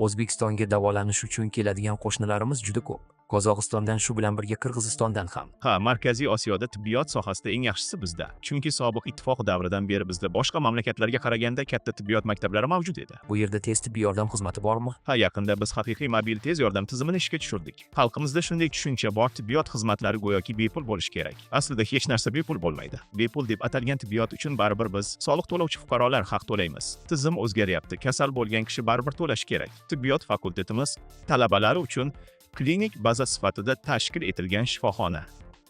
O'zbekistonga davolanish uchun keladigan qo'shnilarimiz juda ko'p. Qozog'istondan shu bilan birga Qirg'izistondan ham. Ha, Markaziy Osiyoda tibbiyot sohasida eng yaxshisi bizda. Chunki sobiq ittifoq davridan beri bizda boshqa mamlakatlarga qaraganda katta tibbiyot maktablari mavjud edi. Bu yerda tez tibbiy yordam xizmati bormi? Ha, yaqinda biz haqiqiy mobil tez yordam tizimini ishga tushirdik. Xalqimizda shunday tushuncha bor, tibbiyot xizmatlari go'yoki bepul bo'lishi kerak. Aslida hech narsa bepul bo'lmaydi. Bepul deb atalgan tibbiyot uchun baribir biz soliq to'lovchi fuqarolar haq to'laymiz. Tizim o'zgaryapti. Kasal bo'lgan kishi baribir to'lashi kerak. Tibbiyot fakultetimiz talabalari uchun klinik baza sifatida tashkil etilgan shifoxona.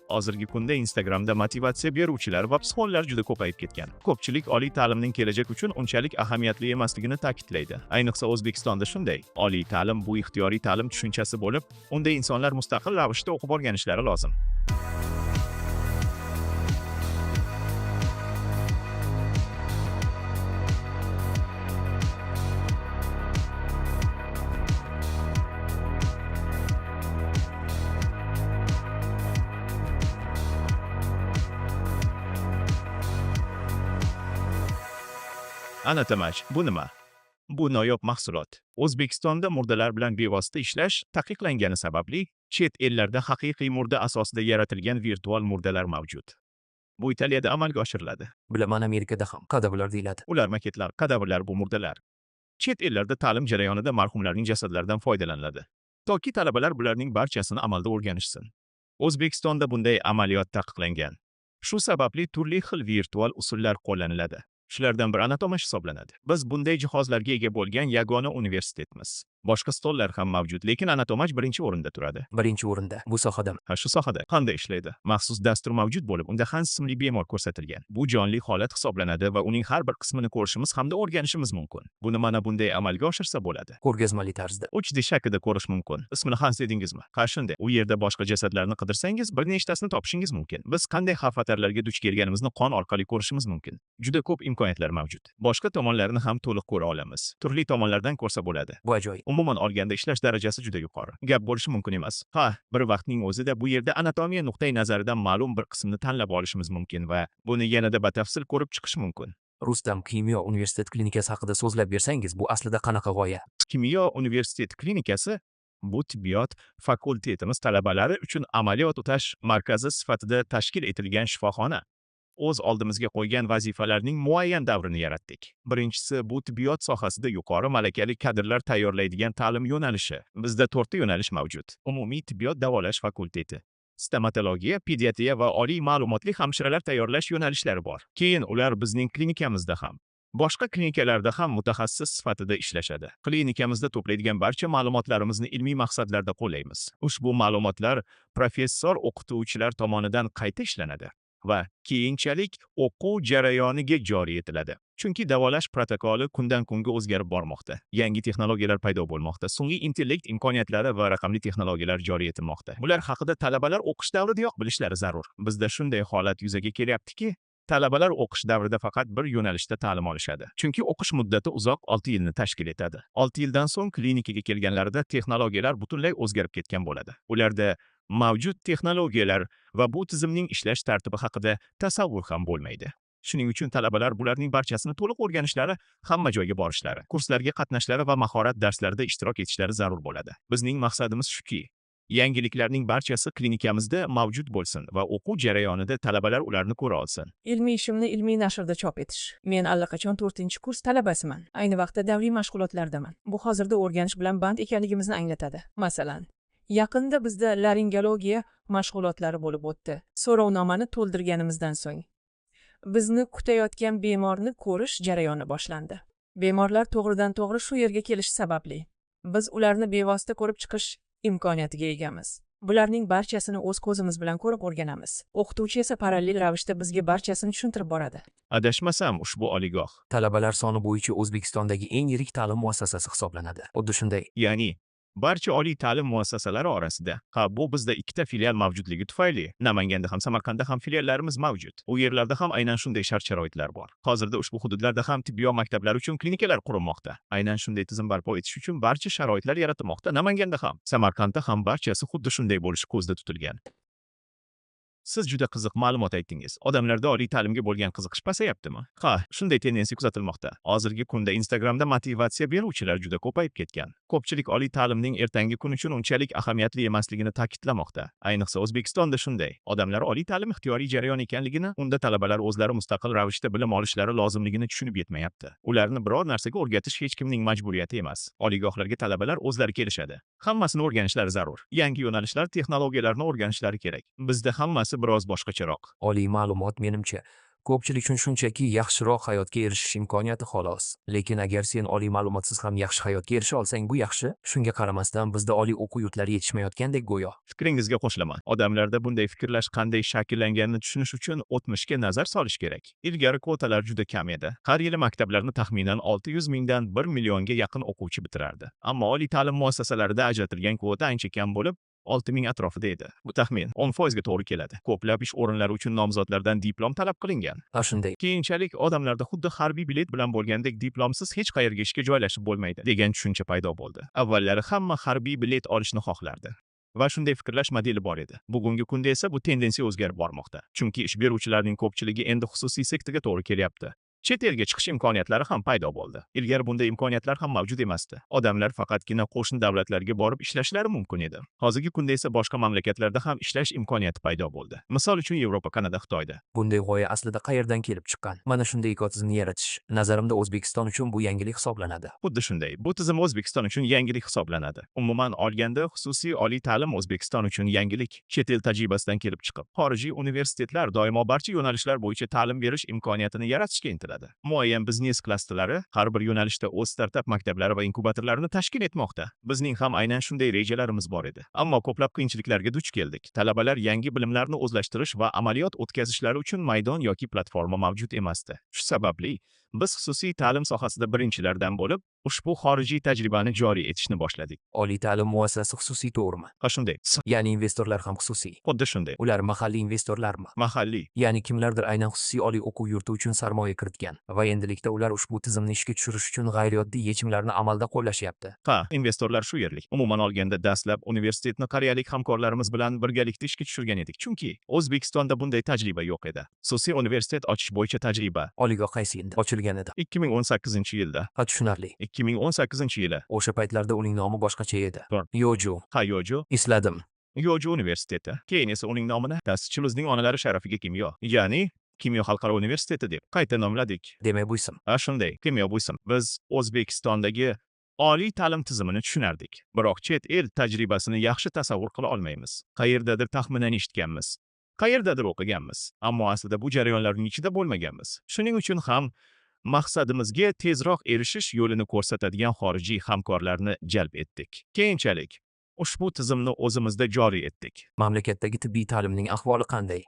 Hozirgi kunda Instagramda motivatsiya beruvchilar va psixologlar juda ko'payib ketgan. Ko'pchilik oliy ta'limning kelajak uchun unchalik ahamiyatli emasligini ta'kidlaydi. Ayniqsa O'zbekistonda shunday. Oliy ta'lim bu ixtiyoriy ta'lim tushunchasi bo'lib, unda insonlar mustaqil ravishda o'qib o'rganishlari lozim. Anatomaj, bu nima? Bu noyob mahsulot. O'zbekistonda murdalar bilan bevosita ishlash taqiqlangani sababli chet ellarda haqiqiy murda asosida yaratilgan virtual murdalar mavjud. Bu Italiyada amalga oshiriladi. Bilaman, Amerikada ham kadavrlar deyiladi. Ular maketlar, kadavrlar bu murdalar. Chet ellarda ta'lim jarayonida marhumlarning jasadlaridan foydalaniladi. Toki talabalar bularning barchasini amalda o'rganishsin. O'zbekistonda bunday amaliyot taqiqlangan. Shu sababli turli xil virtual usullar qo'llaniladi. Shulardan biri anatomaj hisoblanadi. Biz bunday jihozlarga ega bo'lgan yagona universitetmiz. Boshqa stollar ham mavjud, lekin anatomaj birinchi o'rinda turadi. Birinchi o'rinda bu sohada. Ha, shu sohada qanday ishlaydi? Maxsus dastur mavjud bo'lib, unda Hans ismli bemor ko'rsatilgan. Bu jonli holat hisoblanadi va uning har bir qismini ko'rishimiz hamda o'rganishimiz mumkin. Buni mana bunday amalga oshirsa bo'ladi. Ko'rgazmali tarzda. 3D shaklida ko'rish mumkin. Ismini Hans dedingizmi? Ha, shunday. U yerda boshqa jasadlarni qidirsangiz, bir nechtasini topishingiz mumkin. Biz qanday xavf-xatarlarga duch kelganimizni qon orqali ko'rishimiz mumkin. Juda ko'p imkoniyatlar mavjud. Boshqa tomonlarini ham to'liq ko'ra olamiz. Turli tomonlardan ko'rsa bo'ladi. Bu ajoyib. Umuman olganda ishlash darajasi juda yuqori. Gap bo'lishi mumkin emas. Ha, bir vaqtning o'zida bu yerda anatomiya nuqtai nazaridan ma'lum bir qismni tanlab olishimiz mumkin va buni yanada batafsil ko'rib chiqish mumkin. Rustam Kimyo universitet klinikasi haqida so'zlab bersangiz, bu aslida qanaqa g'oya? Kimyo universitet klinikasi bu tibbiyot fakultetimiz talabalari uchun amaliyot o'tash markazi sifatida tashkil etilgan shifoxona. O'z oldimizga qo'ygan vazifalarning muayyan davrini yaratdik. Birinchisi, bu tibbiyot sohasida yuqori malakali kadrlar tayyorlaydigan ta'lim yo'nalishi. Bizda 4 ta yo'nalish mavjud. Umumiy tibbiyot davolash fakulteti, stomatologiya, pediatriya va oliy ma'lumotli hamshiralar tayyorlash yo'nalishlari bor. Keyin ular bizning klinikamizda ham, boshqa klinikalarda ham mutaxassis sifatida ishlashadi. Klinikamizda to'playdigan barcha ma'lumotlarimizni ilmiy maqsadlarda qo'llaymiz. Ushbu ma'lumotlar professor o'qituvchilar tomonidan qayta ishlanadi va keyinchalik o'quv jarayoniga joriy etiladi. Chunki davolash protokoli kundan kunga o'zgarib bormoqda. Yangi texnologiyalar paydo bo'lmoqda. Sun'iy intellekt imkoniyatlari va raqamli texnologiyalar joriy etilmoqda. Bular haqida talabalar o'qish davridayoq bilishlari zarur. Bizda shunday holat yuzaga kelyaptiki, talabalar o'qish davrida faqat bir yo'nalishda ta'lim olishadi. Chunki o'qish muddati uzoq 6 yilni tashkil etadi. 6 yildan so'ng klinikaga kelganlarida texnologiyalar butunlay o'zgarib ketgan bo'ladi. Ularda mavjud texnologiyalar va bu tizimning ishlash tartibi haqida tasavvur ham bo'lmaydi. Shuning uchun talabalar bularning barchasini to'liq o'rganishlari, hamma joyga borishlari, kurslarga qatnashlari va mahorat darslarida ishtirok etishlari zarur bo'ladi. Bizning maqsadimiz shuki, yangiliklarning barchasi klinikamizda mavjud bo'lsin va o'quv jarayonida talabalar ularni ko'ra olsin. Ilmiy ishimni ilmiy nashrda chop etish. Men allaqachon 4-kurs talabasiman. Ayni vaqtda davriy mashg'ulotlardaman. Bu hozirda o'rganish bilan band ekanligimizni anglatadi. Masalan, yaqinda bizda laringologiya mashg'ulotlari bo'lib o'tdi. So'rovnomani to'ldirganimizdan so'ng bizni kutayotgan bemorni ko'rish jarayoni boshlandi. Bemorlar to'g'ridan-to'g'ri shu yerga kelishi sababli biz ularni bevosita ko'rib chiqish imkoniyatiga egamiz. Bularning barchasini o'z ko'zimiz bilan ko'rib o'rganamiz. O'qituvchi esa parallel ravishda bizga barchasini tushuntirib boradi. Adashmasam, ushbu oliygoh, Talabalar soni bo'yicha O'zbekistondagi eng yirik ta'lim muassasasi hisoblanadi. Xuddi shunday. ya'ni barcha oliy ta'lim muassasalari orasida, ha, bu bizda 2 ta filial mavjudligi tufayli, Namanganda ham Samarqandda ham filiallarimiz mavjud. U yerlarda ham aynan shunday shart-sharoitlar bor. Hozirda ushbu hududlarda ham tibbiyot maktablari uchun klinikalar qurilmoqda. Aynan shunday tizim barpo etish uchun barcha sharoitlar yaratilmoqda. Namanganda ham, Samarqandda ham barchasi xuddi shunday bo'lishi ko'zda tutilgan. Siz juda qiziq ma'lumot aytdingiz. Odamlarda oliy ta'limga bo'lgan qiziqish pasayaptimi? Ha, shunday tendensiya kuzatilmoqda. Hozirgi kunda Instagramda motivatsiya beruvchilar juda ko'payib ketgan. Ko'pchilik oliy ta'limning ertangi kun uchun unchalik ahamiyatli emasligini ta'kidlamoqda. Ayniqsa O'zbekistonda shunday. Odamlar oliy ta'lim ixtiyoriy jarayon ekanligini, unda talabalar o'zlari mustaqil ravishda bilim olishlari lozimligini tushunib yetmayapti. Ularni biror narsaga o'rgatish hech kimning majburiyati emas. Oliygohlarga talabalar o'zlari kelishadi. Hammasini o'rganishlari zarur. Yangi yo'nalishlar, texnologiyalarni o'rganishlari kerak. Bizda hammasi biroz boshqacharoq. Oliy ma'lumot menimcha ko'pchilik uchun shunchaki yaxshiroq hayotga erishish imkoniyati xolos. Lekin agar sen oliy ma'lumotsiz ham yaxshi hayotga erisha olsang, bu yaxshi. Shunga qaramasdan bizda oliy o'quv yurtlari yetishmayotgandek go'yo. Fikringizga qo'shilaman. Odamlarda bunday fikrlash qanday shakllanganini tushunish uchun o'tmishga nazar solish kerak. Ilgari kvotalar juda kam edi. Har yili maktablarni taxminan 600 mingdan 1 millionga yaqin o'quvchi bitirardi. Ammo oliy ta'lim muassasalarida ajratilgan kvota ancha kam bo'lib, 6 ming atrofida edi. Bu taxmin 10% ga to'g'ri keladi. Ko'plab ish o'rinlari uchun nomzodlardan diplom talab qilingan. Ha shunday. Keyinchalik odamlarda xuddi harbiy bilet bilan bo'lgandek diplomsiz hech qayerga ishga joylashib bo'lmaydi degan tushuncha paydo bo'ldi. Avvallari hamma harbiy bilet olishni xohlardi. Va shunday fikrlash modeli bor edi. Bugungi kunda esa bu tendensiya o'zgarib bormoqda. Chunki ish beruvchilarning ko'pchiligi endi xususiy sektorga to'g'ri kelyapti. Chet elga chiqish imkoniyatlari ham paydo bo'ldi. Ilgari bunday imkoniyatlar ham mavjud emasdi. Odamlar faqatgina qo'shni davlatlarga borib ishlashlari mumkin edi. Hozirgi kunda esa boshqa mamlakatlarda ham ishlash imkoniyati paydo bo'ldi. Misol uchun Yevropa, Kanada, Xitoyda. Bunday g'oya aslida qayerdan kelib chiqqan? Mana shunday ekotizimni yaratish nazarimda O'zbekiston uchun bu yangilik hisoblanadi. Xuddi shunday. Bu tizim O'zbekiston uchun yangilik hisoblanadi. Umuman olganda, xususiy oliy ta'lim O'zbekiston uchun yangilik. Chet el tajribasidan kelib chiqib, xorijiy universitetlar doimo barcha yo'nalishlar bo'yicha ta'lim berish imkoniyatini yaratishga intiladi. Muayyan biznes klasterlari har bir yo'nalishda o'z startap maktablari va inkubatorlarini tashkil etmoqda. Bizning ham aynan shunday rejalarimiz bor edi. Ammo ko'plab qiyinchiliklarga duch keldik. Talabalar yangi bilimlarni o'zlashtirish va amaliyot o'tkazishlari uchun maydon yoki platforma mavjud emasdi. Shu sababli biz xususiy ta'lim sohasida birinchilardan bo'lib, ushbu xorijiy tajribani joriy etishni boshladik. Oliy ta'lim muassasasi xususiy to'g'rimi? Ha shunday. Ya'ni investorlar ham xususiy. Xuddi shunday. Ular mahalliy investorlarmi? Mahalliy. Ya'ni kimlardir aynan xususiy oliy o'quv yurti uchun sarmoya kiritgan va endilikda ular ushbu tizimni ishga tushirish uchun g'ayrioddiy yechimlarni amalda qo'llashyapti. Ha, investorlar shu yerlik. Umuman olganda dastlab universitetni koreyalik hamkorlarimiz bilan birgalikda ishga tushirgan edik. Chunki O'zbekistonda bunday tajriba yo'q edi. Xususiy universitet ochish bo'yicha tajriba Oliygoh qaysi yilda ochilgan edi? 2018-yilda. Ha tushunarli. 2018-yili. O'sha paytlarda uning nomi boshqacha edi. To'g'ri. Yoju. Ha, Yoju. Esladim. Yoju universiteti. Keyin esa uning nomini ta'sischimizning onalari sharafiga kimyo, ya'ni Kimyo xalqaro universiteti deb qayta nomladik. Demak bu ism. Ha shunday, kimyo bu ism. Biz O'zbekistondagi oliy ta'lim tizimini tushunardik. Biroq chet el tajribasini yaxshi tasavvur qila olmaymiz. Qayerdadir taxminan eshitganmiz. Qayerdadir o'qiganmiz. Ammo aslida bu jarayonlarning ichida bo'lmaganmiz. Shuning uchun ham maqsadimizga tezroq erishish yo'lini ko'rsatadigan xorijiy hamkorlarni jalb etdik. Keyinchalik ushbu tizimni o'zimizda joriy etdik. Mamlakatdagi tibbiy ta'limning ahvoli qanday?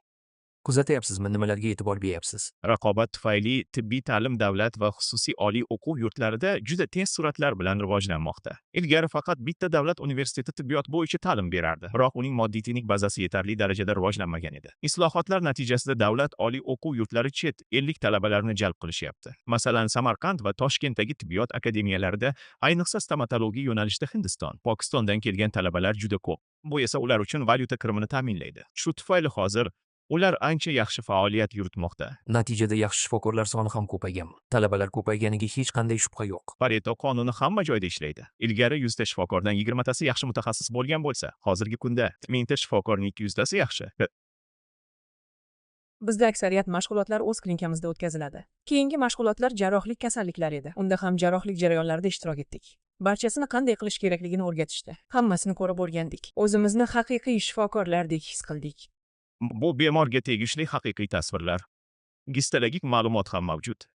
Kuzatyapsizmi, nimalarga e'tibor beryapsiz? Raqobat tufayli tibbiy ta'lim davlat va xususiy oliy o'quv yurtlarida juda tez sur'atlar bilan rivojlanmoqda. Ilgari faqat bitta davlat universiteti tibbiyot bo'yicha ta'lim berardi, biroq uning moddiy-texnik bazasi yetarli darajada rivojlanmagan edi. Islohotlar natijasida davlat oliy o'quv yurtlari chet ellik talabalarni jalb qilishyapti. Masalan, Samarqand va Toshkentdagi tibbiyot akademiyalarida, ayniqsa stomatologiya yo'nalishida Hindiston, Pokistondan kelgan talabalar juda ko'p. Bu esa ular uchun valyuta kirimini ta'minlaydi. Shu tufayli hozir ular ancha yaxshi faoliyat yuritmoqda. Natijada yaxshi shifokorlar soni ham ko'payganmi? Talabalar ko'payganiga hech qanday shubha yo'q. Pareto qonuni hamma joyda ishlaydi. Ilgari 100 ta shifokordan 20 tasi yaxshi mutaxassis bo'lgan bo'lsa, hozirgi kunda 1000 ta shifokorning 200 tasi yaxshi. Bizda aksariyat mashg'ulotlar o'z klinikamizda o'tkaziladi. Keyingi mashg'ulotlar jarrohlik kasalliklari edi. Unda ham jarrohlik jarayonlarida ishtirok etdik. Barchasini qanday qilish kerakligini o'rgatishdi. Hammasini ko'rib o'rgandik. O'zimizni haqiqiy shifokorlardek his qildik. Bu bemorga tegishli haqiqiy tasvirlar. Gistologik ma'lumot ham mavjud.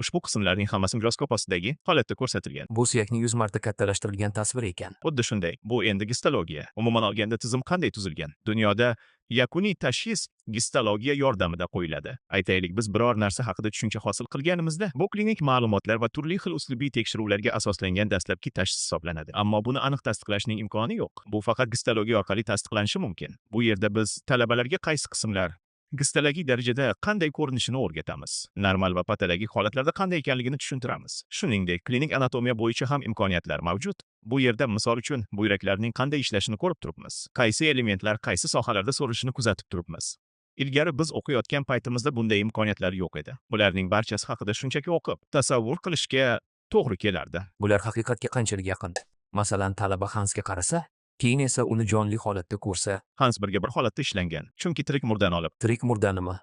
Ushbu qismlarning hammasi mikroskop ostidagi holatda ko'rsatilgan. Bu suyakning 100 marta kattalashtirilgan tasvir ekan. Xuddi shunday. Bu endi gistologiya. Umuman olganda tizim qanday tuzilgan? Dunyoda yakuniy tashxis gistologiya yordamida qo'yiladi. Aytaylik, biz biror narsa haqida tushuncha hosil qilganimizda, bu klinik ma'lumotlar va turli xil uslubiy tekshiruvlarga asoslangan dastlabki tashxis hisoblanadi. Ammo buni aniq tasdiqlashning imkoni yo'q. Bu faqat gistologiya orqali tasdiqlanishi mumkin. Bu yerda biz talabalarga qaysi qismlar gistologik darajada qanday ko'rinishini o'rgatamiz. Normal va patologik holatlarda qanday ekanligini tushuntiramiz. Shuningdek, klinik anatomiya bo'yicha ham imkoniyatlar mavjud. Bu yerda misol uchun buyraklarning qanday ishlashini ko'rib turibmiz. Qaysi elementlar qaysi sohalarda so'rishini kuzatib turibmiz. Ilgari biz o'qiyotgan paytimizda bunday imkoniyatlar yo'q edi. Bularning barchasi haqida shunchaki o'qib, tasavvur qilishga to'g'ri kelardi. Bular haqiqatga qanchalik yaqin? Masalan, talaba Hansga qarasa, keyin esa uni jonli holatda ko'rsa, Hans birga bir holatda ishlangan, chunki tirik murdani olib, tirik murdanimi?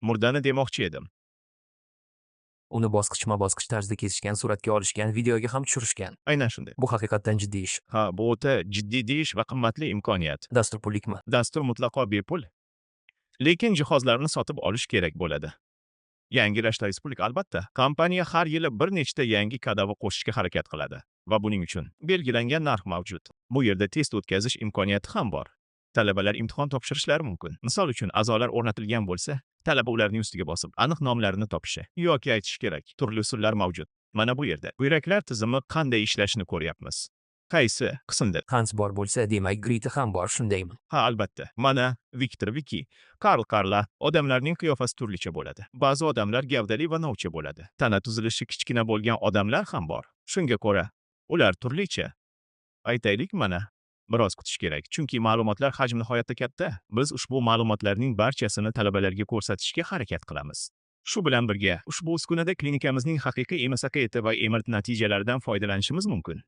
murdani demoqchi edim. Uni bosqichma-bosqich tarzda kesishgan, suratga olishgan, videoga ham tushirishgan. Aynan shunday. Bu haqiqatdan jiddiy ish. Ha, bu o'ta jiddiy ish va qimmatli imkoniyat. Dastur pullikmi? Dastur mutlaqo bepul. Lekin jihozlarni sotib olish kerak bo'ladi. Yangilash pullik albatta. Kompaniya har yili bir nechta yangi kadavr qo'shishga harakat qiladi va buning uchun belgilangan narx mavjud. Bu yerda test o'tkazish imkoniyati ham bor. Talabalar imtihon topshirishlari mumkin. Misol uchun, a'zolar o'rnatilgan bo'lsa, talaba ularning ustiga bosib, aniq nomlarini topishi yoki aytish kerak. Turli usullar mavjud. Mana bu yerda buyraklar tizimi qanday ishlashini ko'ryapmiz. Qaysi qismda? Hans bor bo'lsa, demak, Grita ham bor, shundaymi? Ha, albatta. Mana Viktor Viki, Karla. Odamlarning qiyofasi turlicha bo'ladi. Ba'zi odamlar gavdali va novcha bo'ladi. Tana tuzilishi kichkina bo'lgan odamlar ham bor. Shunga ko'ra, ular turlicha. Aytaylik, mana biroz kutish kerak, chunki ma'lumotlar hajmi nihoyatda katta. Biz ushbu ma'lumotlarning barchasini talabalarga ko'rsatishga harakat qilamiz. Shu bilan birga, ushbu uskunada klinikamizning haqiqiy MSAQT va MRT natijalaridan foydalanishimiz mumkin.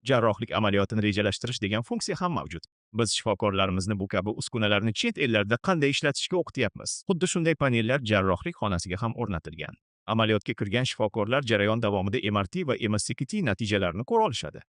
Jarrohlik amaliyotini rejalashtirish degan funksiya ham mavjud. Biz shifokorlarimizni bu kabi uskunalarni chet ellarda qanday ishlatishga o'qityapmiz. Xuddi shunday panellar jarrohlik xonasiga ham o'rnatilgan. Amaliyotga kirgan shifokorlar jarayon davomida MRT va MSCT natijalarini ko'ra olishadi.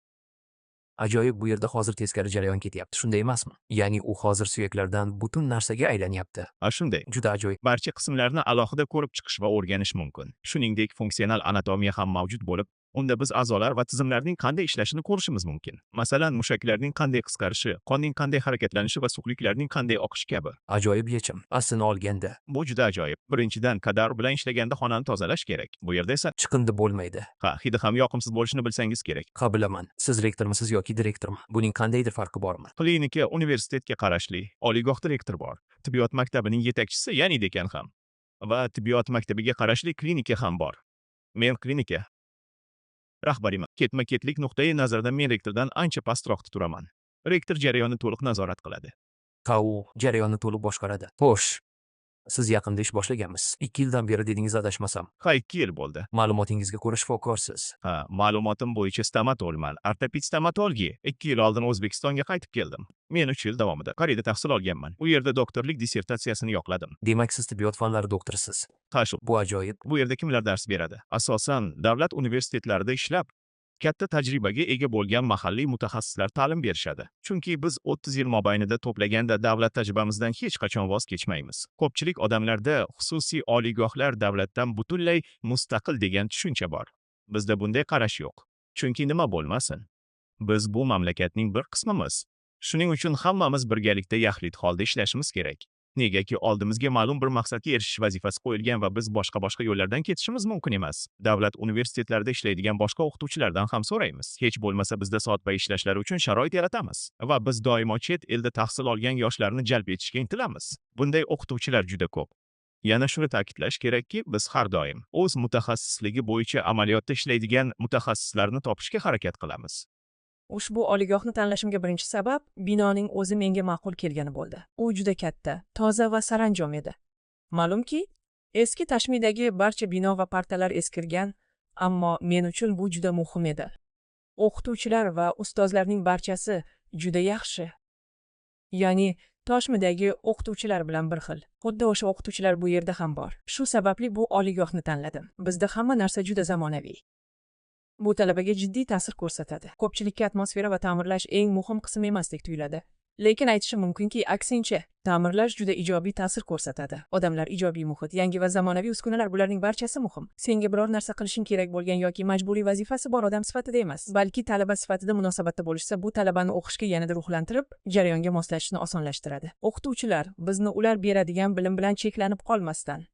Ajoyib, bu yerda hozir teskari jarayon ketyapti, shunday emasmi? Ya'ni u hozir suyaklardan butun narsaga aylanyapti. Shunday. Juda ajoyib. Barcha qismlarni alohida ko'rib chiqish va o'rganish mumkin. Shuningdek, funksional anatomiya ham mavjud bo'lib, unda biz a'zolar va tizimlarning qanday ishlashini ko'rishimiz mumkin. Masalan, mushaklarning qanday qisqarishi, qonning qanday harakatlanishi va suqliklarning qanday oqishi kabi. Ajoyib yechim. Aslini olganda, Bu juda ajoyib. Birinchidan, kadavr bilan ishlaganda xonani tozalash kerak. Bu yerda esa, chiqindi bo'lmaydi. ha, hidi ham yoqimsiz bo'lishini bilsangiz kerak. Ha, bilaman. Siz rektormisiz yoki direktormi? Buning qandaydir farqi bormi? Klinika universitetga qarashli, oliygoh direktor bor. Tibbiyot maktabining yetakchisi, ya'ni dekan ham. Va tibbiyot maktabiga qarashli klinika ham bor. Men klinika rahbariman. Ketma-ketlik nuqtai nazardan men rektordan ancha pastroqda turaman. Rektor jarayonni to'liq nazorat qiladi. U jarayonni to'liq boshqaradi. Xo'sh, siz yaqinda ish boshlaganmisiz? 2 yildan beri dedingiz, adashmasam. Ha, 2 yil bo'ldi. Ma'lumotingizga ko'ra shifokorsiz. Ha, ma'lumotim bo'yicha stomatolman. Ortoped stomatologiya. 2 yil oldin O'zbekistonga qaytib keldim. Men 3 yil davomida Koreyada tahsil olganman. U yerda doktorlik dissertatsiyasini yoqladim. Demak, siz tibbiyot fanlari doktorisiz. Ha, shu. Bu ajoyib. Bu yerda kimlar dars beradi? Asosan davlat universitetlarida ishlab, katta tajribaga ega bo'lgan mahalliy mutaxassislar ta'lim berishadi. Chunki biz 30 yil mobaynida to'plaganda davlat tajribamizdan hech qachon voz kechmaymiz. Ko'pchilik odamlarda xususiy oliygohlar davlatdan butunlay mustaqil degan tushuncha bor. Bizda bunday qarash yo'q. Chunki nima bo'lmasin? Biz bu mamlakatning bir qismimiz. Shuning uchun hammamiz birgalikda yaxlit holda ishlashimiz kerak. Negaki oldimizga ma'lum bir maqsadga erishish vazifasi qo'yilgan va biz boshqa yo'llardan ketishimiz mumkin emas. Davlat universitetlarida ishlaydigan boshqa o'qituvchilardan ham so'raymiz. Hech bo'lmasa bizda soatbay ishlashlari uchun sharoit yaratamiz va biz doimo chet elda tahsil olgan yoshlarni jalb etishga intilamiz. Bunday o'qituvchilar juda ko'p. Yana shuni ta'kidlash kerakki, biz har doim o'z mutaxassisligi bo'yicha amaliyotda ishlaydigan mutaxassislarni topishga harakat qilamiz. Ushbu oliygohni tanlashimga birinchi sabab binoning o'zi menga ma'qul kelgani bo'ldi. U juda katta, toza va saranjom edi. Ma'lumki, eski tashmidagi barcha bino va partalar eskirgan, ammo men uchun bu juda muhim edi. O'qituvchilar va ustozlarning barchasi juda yaxshi. Ya'ni Toshmidagi o'qituvchilar bilan bir xil. Xuddi o'sha o'qituvchilar bu yerda ham bor. Shu sababli bu oliygohni tanladim. Bizda hamma narsa juda zamonaviy. Bu talabaga jiddiy ta'sir ko'rsatadi. Ko'pchilikka atmosfera va ta'mirlash eng muhim qism emasdek tuyuladi. Lekin aytishim mumkinki, aksincha, ta'mirlash juda ijobiy ta'sir ko'rsatadi. Odamlar, ijobiy muhit, yangi va zamonaviy uskunalar, bularning barchasi muhim. Senga biror narsa qilishing kerak bo'lgan yoki majburiy vazifasi bor odam sifatida emas, balki talaba sifatida munosabatda bo'lishsa, bu talabani o'qishga yanada ruhlantirib, jarayonga moslashishni osonlashtiradi. O'qituvchilar bizni ular beradigan bilim bilan cheklanib qolmasdan,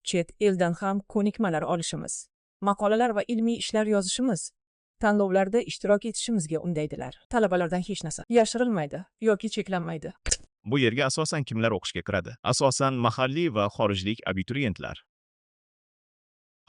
chet eldan ham ko'nikmalar olishimiz, maqolalar va ilmiy ishlar yozishimiz, tanlovlarda ishtirok etishimizga undaydilar. Talabalardan hech narsa yashirilmaydi yoki cheklanmaydi. Bu yerga asosan kimlar o'qishga kiradi? Asosan mahalliy va xorijlik abituriyentlar.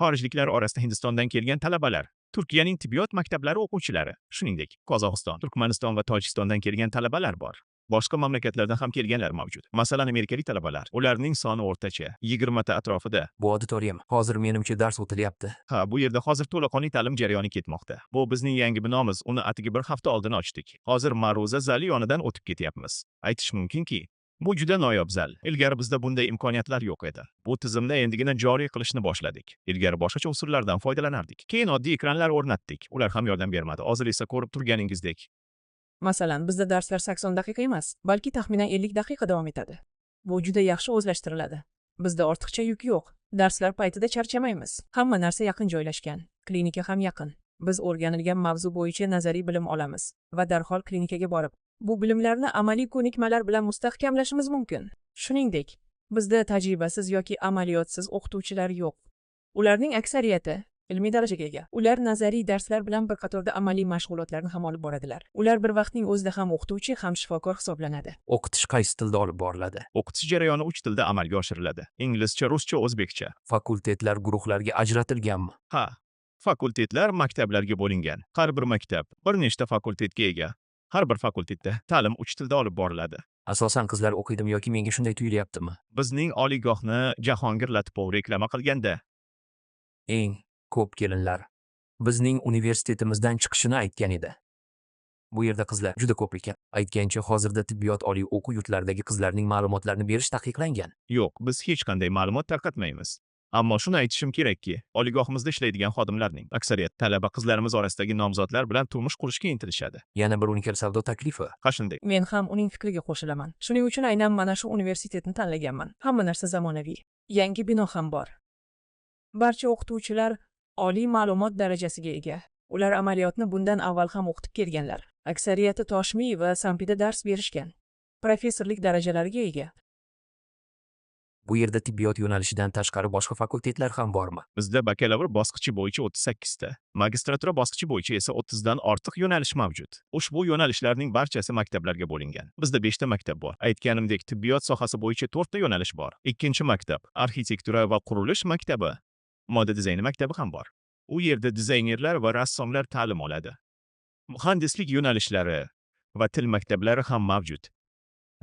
Xorijliklar orasida Hindistondan kelgan talabalar, Turkiyaning tibbiyot maktablari o'quvchilari, shuningdek, Qozog'iston, Turkmaniston va Tojikistondan kelgan talabalar bor. Boshqa mamlakatlardan ham kelganlar mavjud. Masalan, amerikalik talabalar. Ularning soni o'rtacha 20 ta atrofida. Bu auditoriyam. Hozir menimcha dars o'tilyapti. Ha, bu yerda hozir to'laqonli ta'lim jarayoni ketmoqda. Bu bizning yangi binomiz. Uni atigi bir hafta oldin ochdik. Hozir ma'ruza zali yonidan o'tib ketyapmiz. Aytish mumkinki, bu juda noyob zal. Ilgari bizda bunday imkoniyatlar yo'q edi. Bu tizimni endigina joriy qilishni boshladik. Ilgari boshqacha usullardan foydalanardik. Keyin oddiy ekranlar o'rnatdik. Ular ham yordam bermadi. Hozir esa ko'rib turganingizdek. Masalan, bizda darslar 80 daqiqa emas, balki taxminan 50 daqiqa davom etadi. Bu juda yaxshi o'zlashtiriladi. Bizda ortiqcha yuk yo'q. Darslar paytida charchamaymiz. Hamma narsa yaqin joylashgan. Klinika ham yaqin. Biz o'rganilgan mavzu bo'yicha nazariy bilim olamiz va darhol klinikaga borib, bu bilimlarni amaliy ko'nikmalar bilan mustahkamlashimiz mumkin. Shuningdek, bizda tajribasiz yoki amaliyotsiz o'qituvchilar yo'q. Ularning aksariyati ilmiy darajaga ega. Ular nazariy darslar bilan bir qatorda amaliy mashg'ulotlarni ham olib boradilar. Ular bir vaqtning o'zida ham o'qituvchi, ham shifokor hisoblanadi. O'qitish qaysi tilda olib boriladi? O'qitish jarayoni 3 tilda amalga oshiriladi. Inglizcha, ruscha, o'zbekcha. Fakultetlar guruhlarga ajratilganmi? Ha, fakultetlar maktablarga bo'lingan. Har bir maktab bir nechta fakultetga ega. Har bir fakultetda ta'lim 3 tilda olib boriladi. Asosan qizlar o'qiydimi yoki menga shunday tuyulyaptimi? Bizning oliygohni Jahongir Latipov reklama qilganda, Eng ko'p kelinlar bizning universitetimizdan chiqishini aytgan edi. Bu yerda qizlar juda ko'p ekan. Aytgancha, hozirda tibbiyot oliy o'quv yurtlaridagi qizlarning ma'lumotlarini berish taqiqlangan. yo'q, biz hech qanday ma'lumot tarqatmaymiz. Ammo shuni aytishim kerakki, oliygohimizda ishlaydigan xodimlarning aksariyat talaba qizlarimiz orasidagi nomzodlar bilan turmush qurishga intilishadi. Yana bir unikal savdo taklifi. Ha shunday. Men ham uning fikriga qo'shilaman. Shuning uchun aynan mana shu universitetni tanlaganman. Hamma narsa zamonaviy. Yangi bino ham bor. Barcha o'qituvchilar oliy ma'lumot darajasiga ega. Ular amaliyotni bundan avval ham o'qitib kelganlar. Aksariyati Toshmi va Sampida dars berishgan. Professorlik darajalariga ega. Bu yerda tibbiyot yo'nalishidan tashqari boshqa fakultetlar ham bormi? Bizda bakalavr bosqichi bo'yicha 38 ta, magistratura bosqichi bo'yicha esa 30 dan ortiq yo'nalish mavjud. Ushbu yo'nalishlarning barchasi maktablarga bo'lingan. Bizda 5 ta maktab bor. Aytganimdek, tibbiyot sohasi bo'yicha 4 ta yo'nalish bor. Ikkinchi maktab arxitektura va qurilish maktabi, moda dizayni maktabi ham bor. U yerda dizaynerlar va rassomlar ta'lim oladi. Muhandislik yo'nalishlari va til maktablari ham mavjud.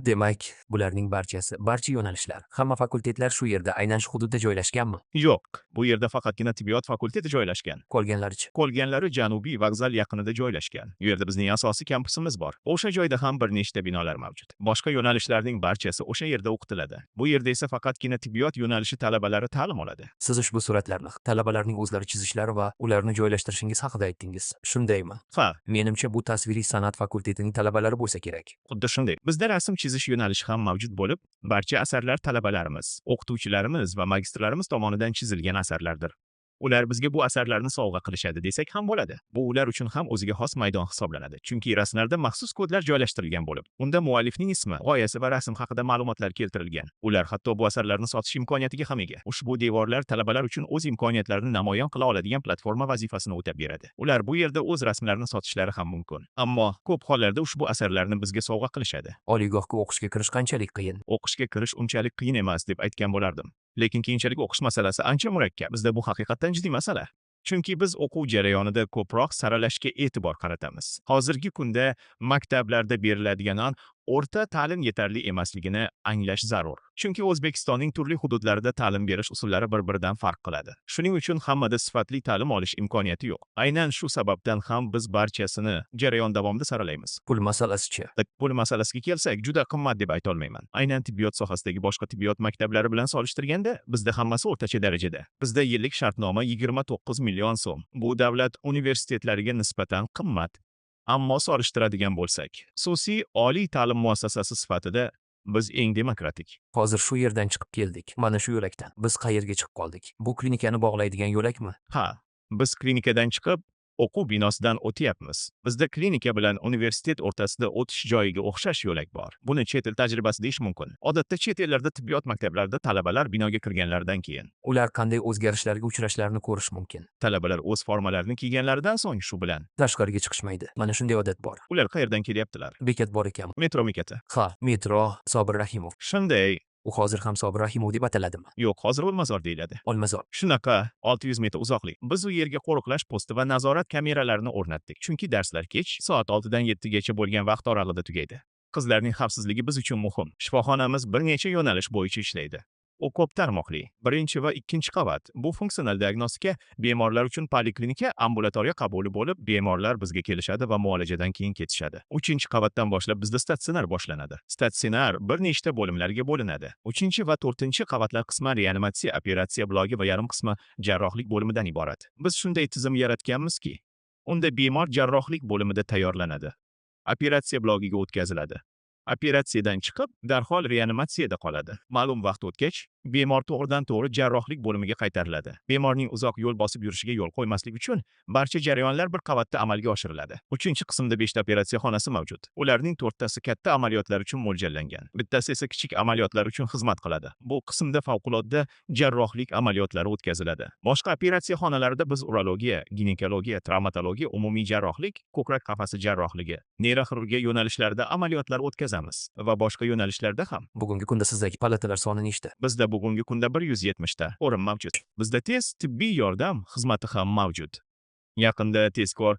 Demak, bularning barchasi, barcha yo'nalishlar, hamma fakultetlar shu yerda, aynan shu hududda joylashganmi? Yo'q, bu yerda faqatgina tibbiyot fakulteti joylashgan. Qolganlarichi? Qolganlari Janubiy vokzal yaqinida joylashgan. U yerda bizning asosiy kampusimiz bor. O'sha joyda ham bir nechta binolar mavjud. Boshqa yo'nalishlarning barchasi o'sha yerda o'qitiladi. Bu yerda esa faqatgina tibbiyot yo'nalishi talabalari ta'lim oladi. Siz ushbu suratlarni talabalarning o'zlari chizishlari va ularni joylashtirishingiz haqida aytdingiz. Shundaymi? Ha, Menimcha bu tasviriy san'at fakultetining talabalari bo'lsa kerak. xuddi shunday. Bizda rasm chizish yo'nalishi ham mavjud bo'lib, barcha asarlar talabalarimiz, o'qituvchilarimiz va magistrlarimiz tomonidan chizilgan asarlardir. Ular bizga bu asarlarni sovg'a qilishadi desak ham bo'ladi. Bu ular uchun ham o'ziga xos maydon hisoblanadi. Chunki rasmlarda maxsus kodlar joylashtirilgan bo'lib, unda muallifning ismi, g'oyasi va rasm haqida ma'lumotlar keltirilgan. Ular hatto bu asarlarni sotish imkoniyatiga ham ega. Ushbu devorlar talabalar uchun o'z imkoniyatlarini namoyon qila oladigan platforma vazifasini o'tab beradi. Ular bu yerda o'z rasmlarini sotishlari ham mumkin. Ammo ko'p hollarda ushbu asarlarni bizga sovg'a qilishadi. Oliygohga o'qishga kirish qanchalik qiyin? O'qishga kirish unchalik qiyin emas deb aytgan bo'lardim. Lekin keyinchalik o'qish masalasi ancha murakkab. Bizda bu haqiqatan jiddiy masala. Chunki biz o'quv jarayonida ko'proq saralashga e'tibor qaratamiz. Hozirgi kunda maktablarda beriladigan o'rta ta'lim yetarli emasligini anglash zarur. Chunki O'zbekistonning turli hududlarida ta'lim berish usullari bir-biridan farq qiladi. Shuning uchun hammada sifatli ta'lim olish imkoniyati yo'q. Aynan shu sababdan ham biz barchasini jarayon davomida saralaymiz. Pul masalasichi? Pul masalasiga kelsak, juda qimmat deb ayta olmayman. Aynan tibbiyot sohasidagi boshqa tibbiyot maktablari bilan solishtirganda, bizda hammasi o'rtacha darajada. Bizda yillik shartnoma 29 million so'm. Bu davlat universitetlariga nisbatan qimmat. Ammo solishtiradigan bo'lsak, xususiy oliy ta'lim muassasasi sifatida biz eng demokratik. Hozir shu yerdan chiqib keldik. Mana shu yo'lakdan. Biz qayerga chiqib qoldik? Bu klinikani bog'laydigan yo'lakmi? Ha, biz klinikadan chiqib o'quv binosidan o'tyapmiz. Bizda klinika bilan universitet o'rtasida o'tish joyiga o'xshash yo'lak bor. Buni chet el tajribasi deyish mumkin. Odatda chet ellarda tibbiyot maktablarida talabalar binoga kirganlaridan keyin Ular qanday o'zgarishlarga uchrashlarini ko'rish mumkin. talabalar o'z formalarini kiyganlaridan so'ng shu bilan Tashqariga chiqishmaydi. Mana shunday odat bor. ular qayerdan kelyaptilar? Bekat bor ekanmi? Metro bekati. Ha, metro Sobir Rahimov. Shunday. U hozir ham Sobir Rahimov deb ataladimi? Yo'q, hozir Olmazor deyiladi. Olmazor. Shunaqa 600 metr uzoqlik. Biz u yerga qo'riqlash posti va nazorat kameralarini o'rnatdik. Chunki darslar kech, soat 6 dan 7 gacha bo'lgan vaqt oralig'ida tugaydi. Qizlarning xavfsizligi biz uchun muhim. Shifoxonamiz bir necha yo'nalish bo'yicha ishlaydi. U ko'p tarmoqli. Birinchi va ikkinchi qavat. Bu funksional diagnostika bemorlar uchun poliklinika, ambulatoriya qabuli bo'lib, bemorlar bizga kelishadi va muolajadan keyin ketishadi. Uchinchi qavatdan boshlab bizda statsionar boshlanadi. Statsionar bir nechta bo'limlarga bo'linadi. Uchinchi va to'rtinchi qavatlar qisman reanimatsiya, operatsiya blogi va yarim qismi jarrohlik bo'limidan iborat. Biz shunday tizim yaratganmizki, unda bemor jarrohlik bo'limida tayyorlanadi. Operatsiya blogiga o'tkaziladi. Operatsiyadan chiqib, darhol reanimatsiyada qoladi. Ma'lum vaqt o'tgach, bemor to'g'ridan-to'g'ri jarrohlik bo'limiga qaytariladi. Bemorning uzoq yo'l bosib yurishiga yo'l qo'ymaslik uchun barcha jarayonlar bir qavatda amalga oshiriladi. Uchinchi qismda 5 ta operatsiya xonasi mavjud. Ularning 4 tasi katta amaliyotlar uchun mo'ljallangan. Bittasi esa kichik amaliyotlar uchun xizmat qiladi. Bu qismda favqulodda jarrohlik amaliyotlari o'tkaziladi. Boshqa operatsiya xonalarida biz urologiya, ginekologiya, travmatologiya, umumiy jarrohlik, ko'krak qafasi jarrohligi, neyroxirurgiya yo'nalishlarida amaliyotlar o'tkazamiz va boshqa yo'nalishlarda ham. Bugungi kunda sizdagi palatalar soni nechta? Bizda bugungi kunda 170 ta o'rin mavjud. Bizda tez tibbiy yordam xizmati ham mavjud. Yaqinda tezkor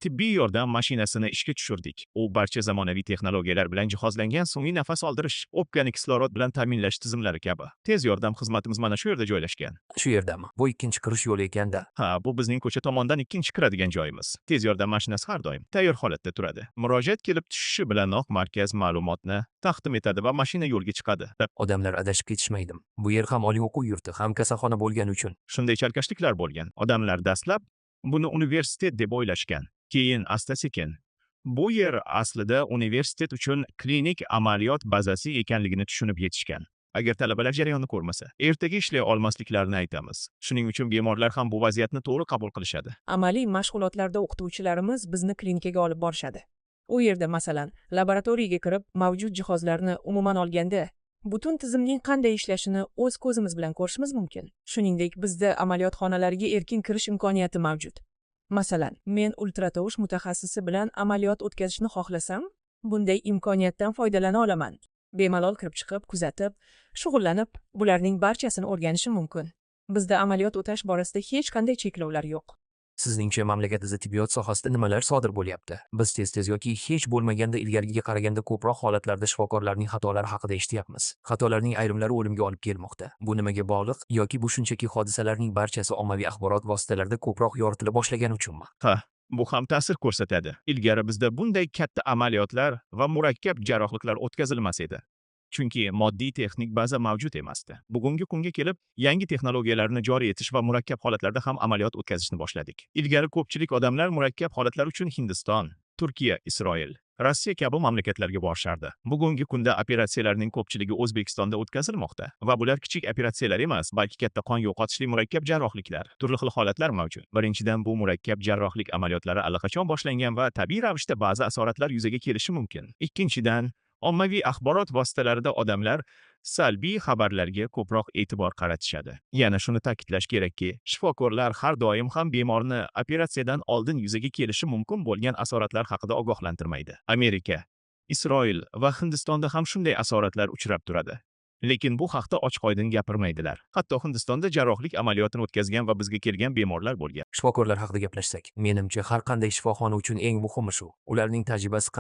tibbiy yordam mashinasini ishga tushirdik. U barcha zamonaviy texnologiyalar bilan jihozlangan sun'iy nafas oldirish, o'pkani kislorod bilan ta'minlash tizimlari kabi. Tez yordam xizmatimiz mana shu yerda joylashgan. Shu yerdami? Bu ikkinchi kirish yo'li ekanda. Ha, bu bizning ko'cha tomondan ikkinchi kiradigan joyimiz. Tez yordam mashinasi har doim tayyor holatda turadi. Murojaat kelib tushishi bilanoq markaz ma'lumotni taqdim etadi va mashina yo'lga chiqadi. Odamlar adashib ketishmaydimi? Bu yer ham oliy o'quv yurti, ham kasalxona bo'lgani uchun. Shunday chalkashliklar bo'lgan. Odamlar dastlab buni universitet deb o'ylashgan. Keyin asta-sekin bu yer aslida universitet uchun klinik amaliyot bazasi ekanligini tushunib yetishgan. Agar talabalar jarayonni ko'rmasa, ertaga ishlay olmasliklarini aytamiz. Shuning uchun bemorlar ham bu vaziyatni to'g'ri qabul qilishadi. Amaliy mashg'ulotlarda o'qituvchilarimiz bizni klinikaga olib borishadi. U yerda masalan, laboratoriyaga kirib, mavjud jihozlarni umuman olganda, butun tizimning qanday ishlashini o'z ko'zimiz bilan ko'rishimiz mumkin. Shuningdek, bizda amaliyot xonalariga erkin kirish imkoniyati mavjud. Masalan, men ultratovush mutaxassisi bilan amaliyot o'tkazishni xohlasam, bunday imkoniyatdan foydalana olaman. Bemalol kirib chiqib, kuzatib, shug'ullanib, bularning barchasini o'rganishim mumkin. Bizda amaliyot o'tash borasida hech qanday cheklovlar yo'q. Sizningcha mamlakatimizda tibbiyot sohasida nimalar sodir bo'lyapti? Biz tez-tez yoki hech bo'lmaganda ilgarigiga qaraganda ko'proq holatlarda shifokorlarning xatolari haqida eshityapmiz. Xatolarning ayrimlari o'limga olib kelmoqda. Bu nimaga bog'liq yoki bu shunchaki hodisalarning barchasi ommaviy axborot vositalarida ko'proq yoritila boshlagani uchunmi? Ha, bu ham ta'sir ko'rsatadi. Ilgari bizda bunday katta amaliyotlar va murakkab jarrohliklar o'tkazilmas edi. Chunki moddiy texnik baza mavjud emasdi. Bugungi kunga kelib, yangi texnologiyalarni joriy etish va murakkab holatlarda ham amaliyot o'tkazishni boshladik. Ilgari ko'pchilik odamlar murakkab holatlar uchun Hindiston, Turkiya, Isroil, Rossiya kabi mamlakatlarga borishardi. Bugungi kunda operatsiyalarning ko'pchiligi O'zbekistonda o'tkazilmoqda va bular kichik operatsiyalar emas, balki katta qon yo'qotishli murakkab jarrohliklar. Turli xil holatlar mavjud. Birinchidan, bu murakkab jarrohlik amaliyotlari allaqachon boshlangan va tabiiy ravishda ba'zi asoratlar yuzaga kelishi mumkin. Ikkinchidan, ommaviy axborot vositalarida odamlar salbiy xabarlarga ko'proq e'tibor qaratishadi. Yana shuni ta'kidlash kerakki, shifokorlar har doim ham bemorni operatsiyadan oldin yuzaga kelishi mumkin bo'lgan asoratlar haqida ogohlantirmaydi. Amerika, Isroil va Hindistonda ham shunday asoratlar uchrab turadi. Lekin bu haqda ochiq-oydin gapirmaydilar. Hatto Hindistonda jarrohlik amaliyotini o'tkazgan va bizga kelgan bemorlar bo'lgan. Shifokorlar haqida gaplashsak, menimcha har qanday shifoxona uchun eng muhimi shu. Ularning tajribasi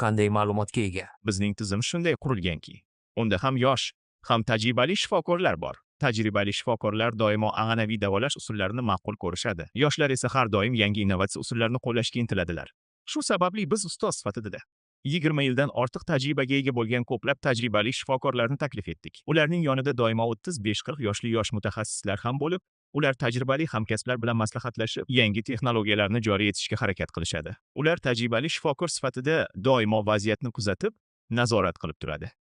qanday ma'lumotga ega? Bizning tizim shunday qurilganki, unda ham yosh, ham tajribali shifokorlar bor. Tajribali shifokorlar doimo an'anaviy davolash usullarini ma'qul ko'rishadi. Yoshlar esa har doim yangi innovatsiya usullarini qo'llashga intiladilar. Shu sababli biz ustoz sifatida 20 yildan ortiq tajribaga ega bo'lgan ko'plab tajribali shifokorlarni taklif etdik. Ularning yonida doimo 35-40 yoshli yosh mutaxassislar ham bo'lib, ular tajribali hamkasblar bilan maslahatlashib, yangi texnologiyalarni joriy etishga harakat qilishadi. Ular tajribali shifokor sifatida doimo vaziyatni kuzatib, nazorat qilib turadi.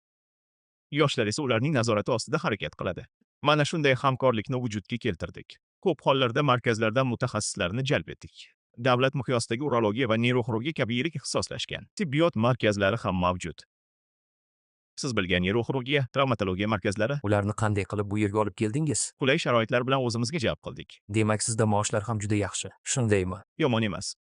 Yoshlar esa ularning nazorati ostida harakat qiladi. Mana shunday hamkorlikni vujudga keltirdik. Ko'p hollarda markazlardan mutaxassislarni jalb etdik. Davlat miqyosidagi urologiya va neyroxirurgiya kabi yirik ixtisoslashgan tibbiyot markazlari ham mavjud. Siz bilgan neyroxirurgiya, travmatologiya markazlari, Ularni qanday qilib bu yerga olib keldingiz? qulay sharoitlar bilan o'zimizga jalb qildik. Demak, sizda maoshlar ham juda yaxshi. Shundaymi? Yomon emas.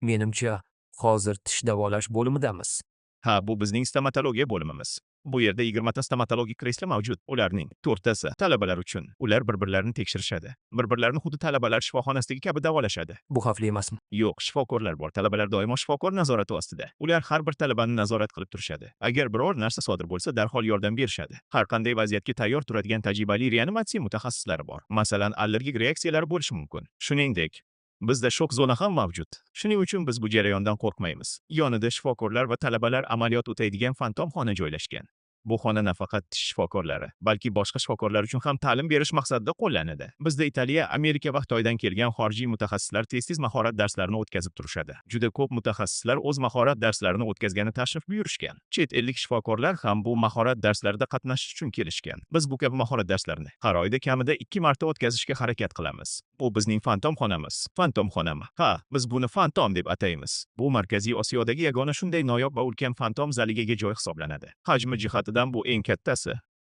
Menimcha, hozir tish davolash bo'limidamiz. Ha, bu bizning stomatologiya bo'limimiz. Bu yerda 20 ta stomatologik kreslo mavjud. Ularning 4 tasi talabalar uchun. Ular bir-birlarini tekshirishadi. Bir-birlarini xuddi talabalar shifoxonasidagi kabi davolashadi. Bu xavfli emasmi? Yo'q, shifokorlar bor. Talabalar doimo shifokor nazorati ostida. Ular har bir talabani nazorat qilib turishadi. Agar biror narsa sodir bo'lsa, darhol yordam berishadi. Har qanday vaziyatga tayyor turadigan tajribali reanimatsiya mutaxassislari bor. Masalan, allergik reaksiyalar bo'lishi mumkin. Shuningdek, bizda shok zona ham mavjud. Shuning uchun biz bu jarayondan qo'rqmaymiz. Yonida shifokorlar va talabalar amaliyot o'taydigan fantom xona joylashgan. Bu xona nafaqat tish shifokorlari, balki boshqa shifokorlar uchun ham ta'lim berish maqsadida qo'llanadi. Bizda Italiya, Amerika va Xitoydan kelgan xorijiy mutaxassislar tez-tez mahorat darslarini o'tkazib turishadi. Juda ko'p mutaxassislar o'z mahorat darslarini o'tkazgani tashrif buyurishgan. Chet ellik shifokorlar ham bu mahorat darslarida qatnashish uchun kelishgan. Biz bu kabi mahorat darslarini har oyda kamida 2 marta o'tkazishga harakat qilamiz. Bu bizning fantom xonamiz. Fantom xonami. Ha, biz buni fantom deb ataymiz. Bu Markaziy Osiyodagi yagona shunday noyob va ulkan fantom zaliga ega joy hisoblanadi. Hajmi jihatidan bu eng kattasi.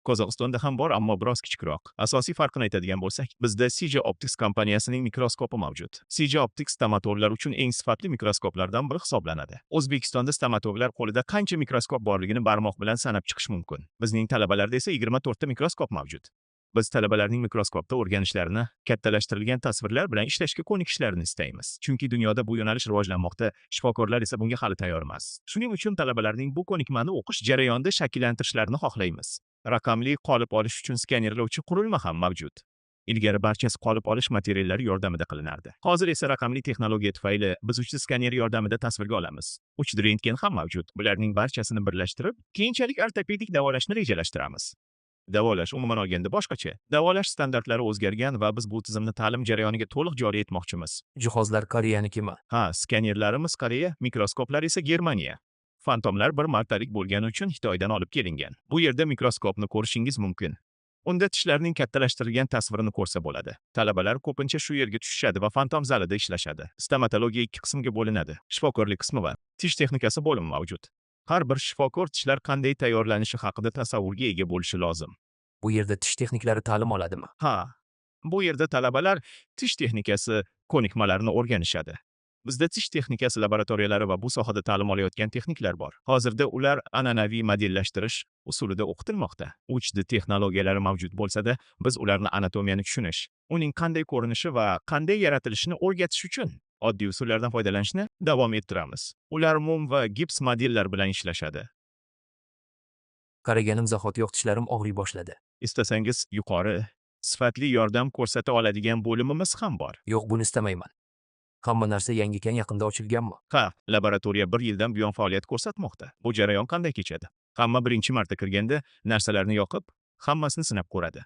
Qozog'istonda ham bor, ammo biroz kichikroq. Asosiy farqini aytadigan bo'lsak, bizda CJ Optics kompaniyasining mikroskopi mavjud. CJ Optics stomatologlar uchun eng sifatli mikroskoplardan biri hisoblanadi. O'zbekistonda stomatologlar qo'lida qancha mikroskop borligini barmoq bilan sanab chiqish mumkin. Bizning talabalarda esa 24 ta mikroskop mavjud. Biz talabalarning mikroskopda o'rganishlarini kattalashtirilgan tasvirlar bilan ishlashga ko'nikishlarini istaymiz. Chunki dunyoda bu yo'nalish rivojlanmoqda, shifokorlar esa bunga hali tayyor emas. Shuning uchun talabalarning bu ko'nikmani o'qish jarayonida shakllantirishlarini xohlaymiz. Raqamli qolip olish uchun skanerlovchi qurilma ham mavjud. Ilgari barchasi qolip olish materiallari yordamida qilinardi. Hozir esa raqamli texnologiya tufayli biz 3 skaner yordamida tasvirga olamiz. 3 rentgen ham mavjud. Bularning barchasini birlashtirib, keyinchalik ortopedik davolashni rejalashtiramiz. Davolash umuman olganda boshqacha. Davolash standartlari o'zgargan va biz bu tizimni ta'lim jarayoniga to'liq joriy etmoqchimiz. Jihozlar Koreyanikimi? Ha, skanerlarimiz Koreya, mikroskoplar esa Germaniya. Fantomlar bir martalik bo'lgani uchun Xitoydan olib kelingan. Bu yerda mikroskopni ko'rishingiz mumkin. Unda tishlarning kattalashtirilgan tasvirini ko'rsa bo'ladi. Talabalar ko'pincha shu yerga tushishadi va fantom zalida ishlashadi. Stomatologiya 2 qismga bo'linadi. Shifokorlik qismi va tish texnikasi bo'limi mavjud. Har bir shifokor tishlar qanday tayyorlanishi haqida tasavvurga ega bo'lishi lozim. Bu yerda tish texniklari ta'lim oladimi? Ha, bu yerda talabalar tish texnikasi ko'nikmalarini o'rganishadi. Bizda tish texnikasi laboratoriyalari va bu sohada ta'lim olayotgan texniklar bor. Hozirda ular an'anaviy modellashtirish usulida o'qitilmoqda. 3D texnologiyalari mavjud bo'lsa-da, biz ularni anatomiyani tushunish, uning qanday ko'rinishi va qanday yaratilishini o'rgatish uchun oddiy usullardan foydalanishni davom ettiramiz. Ular mum va gips modellar bilan ishlashadi. Qaraganim zahotiyoq tishlarim og'riy boshladi. Istasangiz yuqori, sifatli yordam ko'rsata oladigan bo'limimiz ham bor. Yo'q, buni istamayman. Hamma narsa yangikan yaqinda ochilganmi? Ha, laboratoriya 1 yildan buyon faoliyat ko'rsatmoqda. Bu jarayon qanday kechadi? Hamma birinchi marta kirganda narsalarni yoqib, hammasini sinab ko'radi.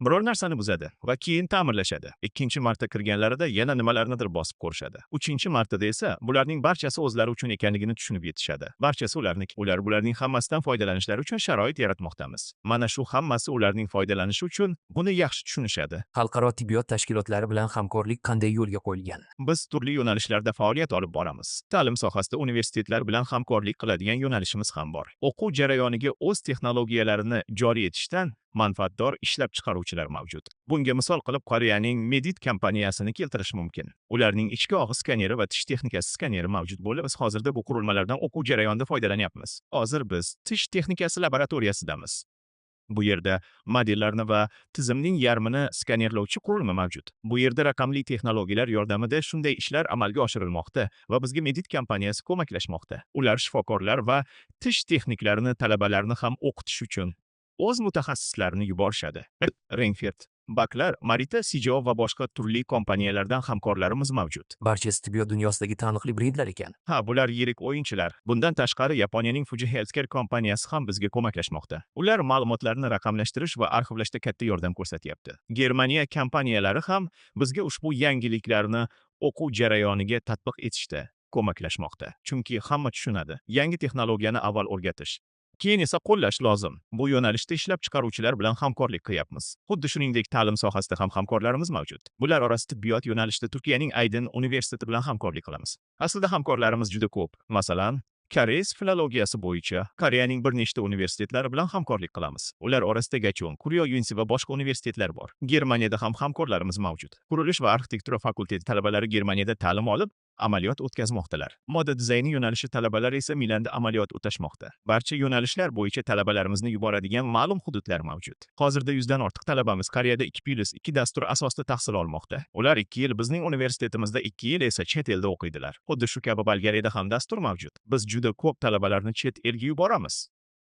Biror narsani buzadi va keyin ta'mirlashadi. Ikkinchi marta kirganlarida yana nimalarnidir bosib ko'rishadi. Uchinchi martada esa bularning barchasi o'zlari uchun ekanligini tushunib yetishadi. Barchasi ularniki. Ular bularning hammasidan foydalanishlari uchun sharoit yaratmoqdamiz. Mana shu hammasi ularning foydalanishi uchun buni yaxshi tushunishadi. Xalqaro tibbiyot tashkilotlari bilan hamkorlik qanday yo'lga qo'yilgan? Biz turli yo'nalishlarda faoliyat olib boramiz. Ta'lim sohasida universitetlar bilan hamkorlik qiladigan yo'nalishimiz ham bor. O'quv jarayoniga o'z texnologiyalarini joriy etishdan manfaatdor ishlab chiqaruvchilar mavjud. Bunga misol qilib Koreyaning Medit kompaniyasini keltirish mumkin. Ularning ichki og'iz skaneri va tish texnikasi skaneri mavjud bo'lib, biz hozirda bu qurilmalardan o'quv jarayonida foydalanyapmiz. Hozir biz tish texnikasi laboratoriyasidamiz. Bu yerda modellarni va tizimning yarmini skanerlovchi qurilma mavjud. Bu yerda raqamli texnologiyalar yordamida shunday ishlar amalga oshirilmoqda va bizga Medit kompaniyasi ko'maklashmoqda. Ular shifokorlar va tish texniklarini talabalarni ham o'qitish uchun o'z mutaxassislarini yuborishadi. Renfert, Baklar, Marita, CJO va boshqa turli kompaniyalardan hamkorlarimiz mavjud. Barchasi tibbiyot dunyosidagi taniqli brendlar ekan. Ha, bular yirik o'yinchilar. Bundan tashqari Yaponiyaning Fuji Healthcare kompaniyasi ham bizga ko'maklashmoqda. Ular ma'lumotlarni raqamlashtirish va arxivlashda katta yordam ko'rsatyapti. Germaniya kompaniyalari ham bizga ushbu yangiliklarni o'quv jarayoniga tatbiq etishda ko'maklashmoqda. Chunki hamma tushunadi. Yangi texnologiyani avval o'rgatish, keyin esa qo'llash lozim. Bu yo'nalishda ishlab chiqaruvchilar bilan hamkorlik qilyapmiz. Xuddi shuningdek ta'lim sohasida ham hamkorlarimiz mavjud. Bular orasida tibbiyot yo'nalishida Turkiyaning Aydin universiteti bilan hamkorlik qilamiz. Aslida hamkorlarimiz juda ko'p. Masalan, Koreys filologiyasi bo'yicha Koreyaning bir nechta universitetlari bilan hamkorlik qilamiz. Ular orasida Gachon, Kuryo Yunsi va boshqa universitetlar bor. Germaniyada ham hamkorlarimiz mavjud. Qurilish va arxitektura fakulteti talabalari Germaniyada ta'lim olib, amaliyot o'tkazmoqdalar. Moda dizayni yo'nalishi talabalari esa Milanda amaliyot o'tashmoqda. Barcha yo'nalishlar bo'yicha talabalarimizni yuboradigan ma'lum hududlar mavjud. Hozirda 100 dan ortiq talabamiz Koreyada 2+2 dastur asosida tahsil olmoqda. Ular 2 yil bizning universitetimizda, 2 yil esa chet elda o'qiydilar. Xuddi shu kabi Bolgariyada ham dastur mavjud. Biz juda ko'p talabalarni chet elga yuboramiz.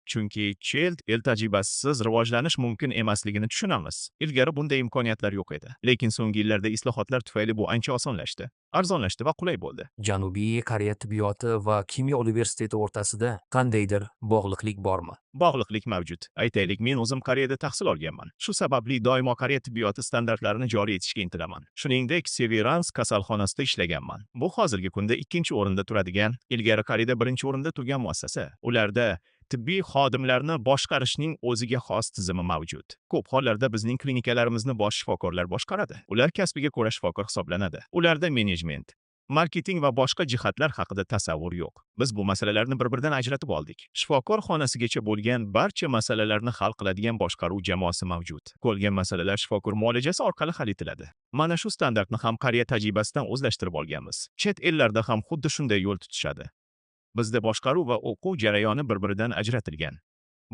Chunki chet el tajribasisiz rivojlanish mumkin emasligini tushunamiz. Ilgari bunday imkoniyatlar yo'q edi. Lekin so'nggi yillarda islohotlar tufayli bu ancha osonlashdi, arzonlashdi va qulay bo'ldi. Janubiy Koreya tibbiyoti va kimyo universiteti o'rtasida qandaydir bog'liqlik bormi? Bog'liqlik mavjud. Aytaylik, men o'zim Koreyada tahsil olganman. Shu sababli doimo Koreya tibbiyoti standartlarini joriy etishga intilaman. Shuningdek, Severance kasalxonasida ishlaganman. Bu hozirgi kunda 2-o'rinda turadigan, ilgari Koreyada 1-o'rinda turgan muassasa. Ularda tibbiy xodimlarni boshqarishning o'ziga xos tizimi mavjud. Ko'p hollarda bizning klinikalarimizni bosh shifokorlar boshqaradi. Ular kasbiga ko'ra shifokor hisoblanadi. Ularda menejment, marketing va boshqa jihatlar haqida tasavvur yo'q. Biz bu masalalarni bir-biridan ajratib oldik. Shifokor xonasigacha bo'lgan barcha masalalarni hal qiladigan boshqaruv jamoasi mavjud. Qolgan masalalar shifokor muolajasi orqali hal etiladi. Mana shu standartni ham Koreya tajribasidan o'zlashtirib olganmiz. Chet ellarda ham xuddi shunday yo'l tutishadi. Bizda boshqaruv va o'quv jarayoni bir-biridan ajratilgan.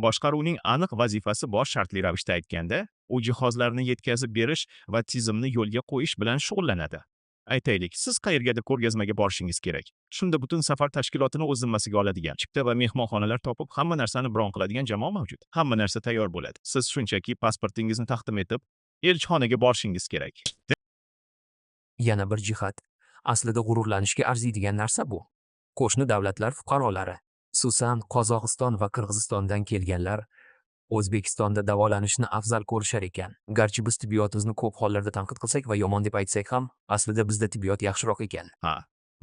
Boshqaruvning aniq vazifasi bor, shartli ravishda aytganda, u jihozlarni yetkazib berish va tizimni yo'lga qo'yish bilan shug'ullanadi. Aytaylik, siz qayergadir ko'rgazmaga borishingiz kerak. Shunda butun safar tashkilotini o'z zimmasiga oladigan, chipta va mehmonxonalar topib, hamma narsani bron qiladigan jamoa mavjud. Hamma narsa tayyor bo'ladi. Siz shunchaki pasportingizni taqdim etib, elchixonaga borishingiz kerak. Yana bir jihat, aslida g'ururlanishga arziydigan narsa bu. Qo'shni davlatlar fuqarolari, xususan Qozog'iston va Qirg'izistondan kelganlar O'zbekistonda davolanishni afzal ko'rishar ekan. Garchi biz tibbiyotimizni ko'p hollarda tanqid qilsak va yomon deb aytsak ham, aslida bizda tibbiyot yaxshiroq ekan. Ha,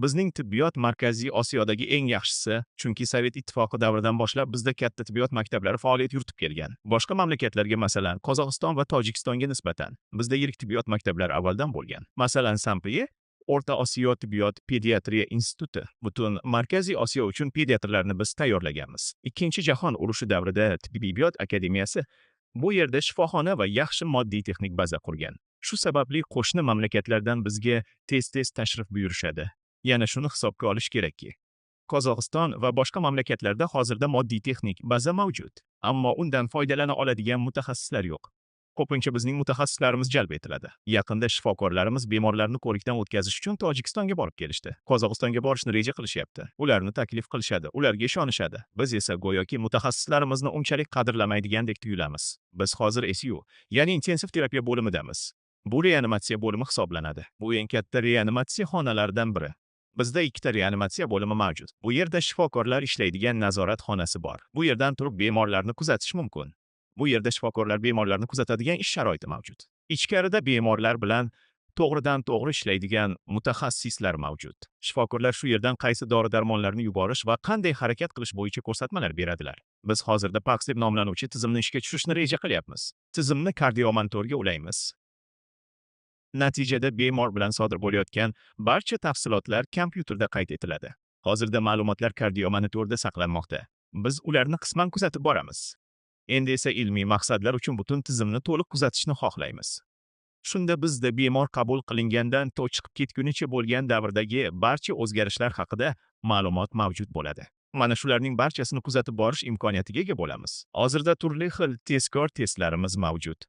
bizning tibbiyot Markaziy Osiyodagi eng yaxshisi, chunki Sovet ittifoqi davridan boshlab bizda katta tibbiyot maktablari faoliyat yuritib kelgan. Boshqa mamlakatlarga, masalan, Qozog'iston va Tojikistonga nisbatan bizda yirik tibbiyot maktablari avvaldan bo'lgan. Masalan, Sampiye O'rta Osiyo tibbiyot pediatriya instituti. Butun Markaziy Osiyo uchun pediatrlarni biz tayyorlaganmiz. Ikkinchi jahon urushi davrida tibbiyot akademiyasi bu yerda shifoxona va yaxshi moddiy texnik baza qurgan. Shu sababli qo'shni mamlakatlardan bizga tez-tez tashrif buyurishadi. Yana shuni hisobga olish kerakki, Qozog'iston va boshqa mamlakatlarda hozirda moddiy texnik baza mavjud, ammo undan foydalana oladigan mutaxassislar yo'q. Ko'pincha bizning mutaxassislarimiz jalb etiladi. Yaqinda shifokorlarimiz bemorlarni ko'rikdan o'tkazish uchun Tojikistonga borib kelishdi. Qozog'istonga borishni reja qilishyapti. Ularni taklif qilishadi, ularga ishonishadi. Biz esa go'yoki mutaxassislarimizni unchalik qadrlamaydigandek tuyulamiz. Biz hozir ICU, ya'ni intensiv terapiya bo'limidamiz. Bu reanimatsiya bo'limi hisoblanadi. Bu eng katta reanimatsiya xonalaridan biri. Bizda 2 reanimatsiya bo'limi mavjud. Bu yerda shifokorlar ishlaydigan nazorat xonasi bor. Bu yerdan turib bemorlarni kuzatish mumkin. Bu yerda shifokorlar bemorlarni kuzatadigan ish sharoiti mavjud. Ichkarida bemorlar bilan to'g'ridan-to'g'ri ishlaydigan mutaxassislar mavjud. Shifokorlar shu yerdan qaysi dori-darmonlarni yuborish va qanday harakat qilish bo'yicha ko'rsatmalar beradilar. Biz hozirda PAX deb nomlanuvchi tizimni ishga tushirishni reja qilyapmiz. Tizimni kardiomontorga ulaymiz. Natijada bemor bilan sodir bo'layotgan barcha tafsilotlar kompyuterda qayd etiladi. Hozirda ma'lumotlar kardiomonitorda saqlanmoqda. Biz ularni qisman kuzatib boramiz. Endi esa ilmiy maqsadlar uchun butun tizimni to'liq kuzatishni xohlaymiz. Shunda bizda bemor qabul qilingandan to chiqib ketgunicha bo'lgan davrdagi barcha o'zgarishlar haqida ma'lumot mavjud bo'ladi. Mana shularning barchasini kuzatib borish imkoniyatiga ega bo'lamiz. Hozirda turli xil tezkor testlarimiz mavjud.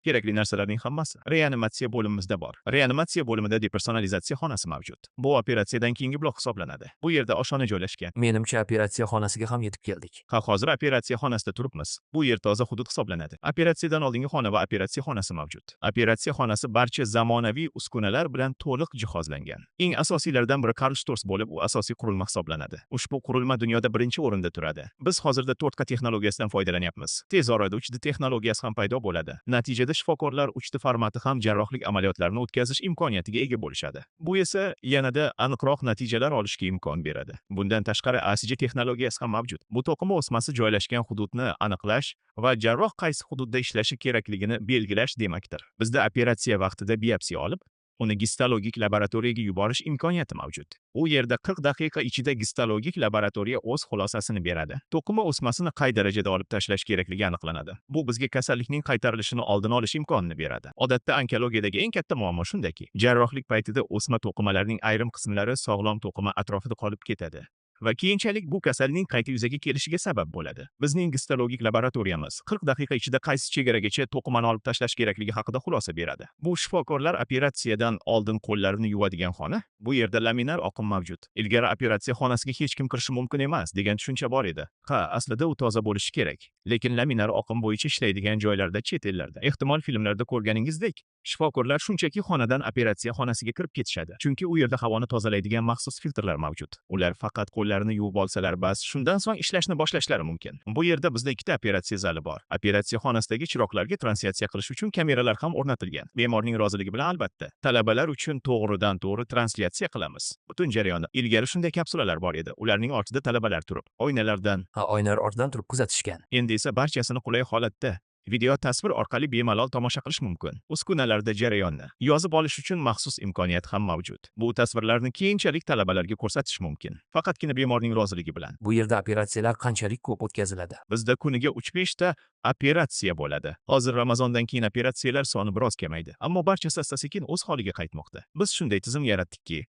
Kerakli narsalarning hammasi reanimatsiya bo'limimizda bor. Reanimatsiya bo'limida depersonalizatsiya xonasi mavjud. Bu operatsiyadan keyingi blok hisoblanadi. Bu yerda oshxona joylashgan. Menimcha operatsiya xonasiga ham yetib keldik. Ha, hozir operatsiya xonasida turibmiz. Bu yer toza hudud hisoblanadi. Operatsiyadan oldingi xona va operatsiya xonasi mavjud. Operatsiya xonasi barcha zamonaviy uskunalar bilan to'liq jihozlangan. Eng asosiylaridan biri Karl Storz bo'lib, u asosiy qurilma hisoblanadi. Ushbu qurilma dunyoda 1-o'rinda turadi. Biz hozirda 4K texnologiyasidan foydalanyapmiz. Tez orada 3D texnologiyasi ham paydo bo'ladi. Natijada shifokorlar 3D formati ham jarrohlik amaliyotlarini o'tkazish imkoniyatiga ega bo'lishadi. Bu esa yanada aniqroq natijalar olishga imkon beradi. Bundan tashqari ACG texnologiyasi ham mavjud. Bu to'qima o'smasi joylashgan hududni aniqlash va jarroh qaysi hududda ishlashi kerakligini belgilash demakdir. Bizda operatsiya vaqtida biopsiya olib, uni gistologik laboratoriyaga yuborish imkoniyati mavjud. U yerda 40 daqiqa ichida gistologik laboratoriya o'z xulosasini beradi. To'qima o'smasini qay darajada olib tashlash kerakligi aniqlanadi. Bu bizga kasallikning qaytarilishini oldini olish imkonini beradi. Odatda onkologiyadagi eng katta muammo shundaki, jarrohlik paytida o'sma to'qimalarining ayrim qismlari sog'lom to'qima atrofida qolib ketadi va keyinchalik bu kasallikning qayta yuzaga kelishiga sabab bo'ladi. Bizning gistologik laboratoriyamiz 40 daqiqa ichida qaysi chegaragacha to'qimani olib tashlash kerakligi haqida xulosa beradi. Bu shifokorlar operatsiyadan oldin qo'llarini yuvadigan xona. Bu yerda laminar oqim mavjud. Ilgari operatsiya xonasiga hech kim kirishi mumkin emas degan tushuncha bor edi. Ha, aslida u toza bo'lishi kerak, lekin laminar oqim bo'yicha ishlaydigan joylarda, chet ellarda, ehtimol filmlarda ko'rganingizdek, shifokorlar shunchaki xonadan operatsiya xonasiga kirib ketishadi. Chunki u yerda havoni tozalaydigan maxsus filtrlar mavjud. Ular faqat qo'llarini yuvib olsalar bas, shundan so'ng ishlashni boshlashlari mumkin. Bu yerda bizda ikkita operatsiya zali bor. Operatsiya xonasidagi chiroqlarga translyatsiya qilish uchun kameralar ham o'rnatilgan. Bemorning roziligi bilan albatta. Talabalar uchun to'g'ridan-to'g'ri translyatsiya qilamiz. Butun jarayonni. Ilgari shunday kapsulalar bor edi. Ularning ortida talabalar turib, oynalardan, Oynalar ortidan turib kuzatishgan. endi esa barchasini qulay holatda video tasvir orqali bemalol tomosha qilish mumkin. Uskunalarda jarayonni yozib olish uchun maxsus imkoniyat ham mavjud. Bu tasvirlarni keyinchalik talabalarga ko'rsatish mumkin, faqatgina bemorning roziligi bilan. Bu yerda operatsiyalar qanchalik ko'p o'tkaziladi? Bizda kuniga 3-5 ta operatsiya bo'ladi. Hozir Ramazondan keyin operatsiyalar soni biroz kamaydi, ammo barchasi asta-sekin o'z holiga qaytmoqda. Biz shunday tizim yaratdikki,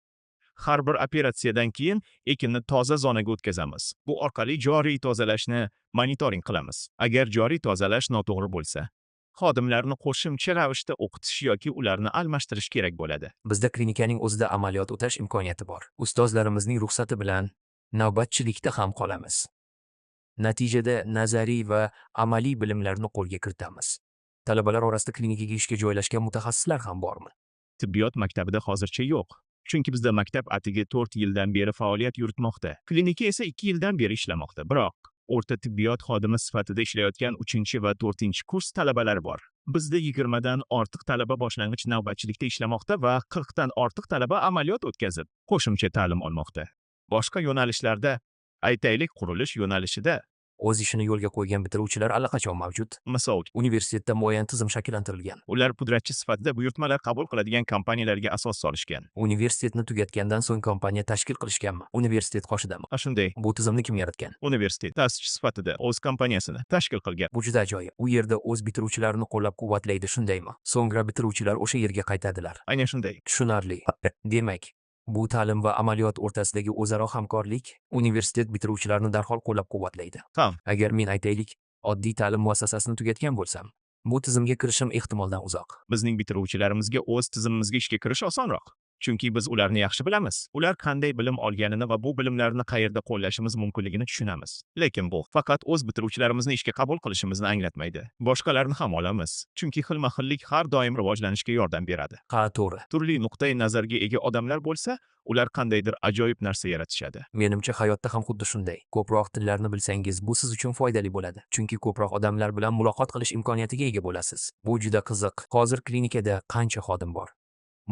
har bir operatsiyadan keyin ekinni toza zonaga o'tkazamiz. Bu orqali joriy tozalashni monitoring qilamiz. Agar joriy tozalash noto'g'ri bo'lsa, xodimlarni qo'shimcha ravishda o'qitish yoki ularni almashtirish kerak bo'ladi. Bizda klinikaning o'zida amaliyot o'tash imkoniyati bor. Ustozlarimizning ruxsati bilan navbatchilikda ham qolamiz. Natijada nazariy va amaliy bilimlarni qo'lga kiritamiz. Talabalar orasida klinikaga ishga joylashgan mutaxassislar ham bormi? Tibbiyot maktabida hozircha yo'q. Chunki bizda maktab atigi 4 yildan beri faoliyat yuritmoqda. Klinika esa 2 yildan beri ishlamoqda. Biroq o'rta tibbiyot xodimi sifatida ishlayotgan 3 va 4 kurs talabalari bor. Bizda 20 dan ortiq talaba boshlang'ich navbatchilikda ishlamoqda va 40 dan ortiq talaba amaliyot o'tkazib, qo'shimcha ta'lim olmoqda. Boshqa yo'nalishlarda, aytaylik qurilish yo'nalishida, O'z ishini yo'lga qo'ygan bitiruvchilar allaqachon mavjud. misol, Universitetda muayyan tizim shakllantirilgan. ular pudratchi sifatida buyurtmalar qabul qiladigan kompaniyalarga asos solishgan. Universitetni tugatgandan so'ng kompaniya tashkil qilishganmi? Universitet qoshidami? Ha shunday, Bu tizimni kim yaratgan? universitet ta'sischi sifatida o'z kompaniyasini tashkil qilgan. Bu juda ajoyib. U yerda o'z bitiruvchilarini qo'llab-quvvatlaydi, shundaymi? So'ngra bitiruvchilar o'sha yerga qaytadilar. Aynan shunday. Tushunarli. Demak, bu ta'lim va amaliyot o'rtasidagi o'zaro hamkorlik universitet bitiruvchilarini darhol qo'llab-quvvatlaydi. Ham, Agar men aytaylik, oddiy ta'lim muassasasini tugatgan bo'lsam, bu tizimga kirishim ehtimoldan uzoq. bizning bitiruvchilarimizga o'z tizimimizga ishga kirish osonroq. Chunki biz ularni yaxshi bilamiz. Ular qanday bilim olganini va bu bilimlarni qayerda qo'llashimiz mumkinligini tushunamiz. Lekin bu faqat o'z bitiruvchilarimizni ishga qabul qilishimizni anglatmaydi. Boshqalarni ham olamiz. Chunki xilma-xillik har doim rivojlanishga yordam beradi. Ha, to'g'ri. Turli nuqtai nazarga ega odamlar bo'lsa, ular qandaydir ajoyib narsa yaratishadi. Menimcha hayotda ham xuddi shunday. Ko'proq tillarni bilsangiz, bu siz uchun foydali bo'ladi. Chunki ko'proq odamlar bilan muloqot qilish imkoniyatiga ega bo'lasiz. Bu juda qiziq. Hozir klinikada qancha xodim bor?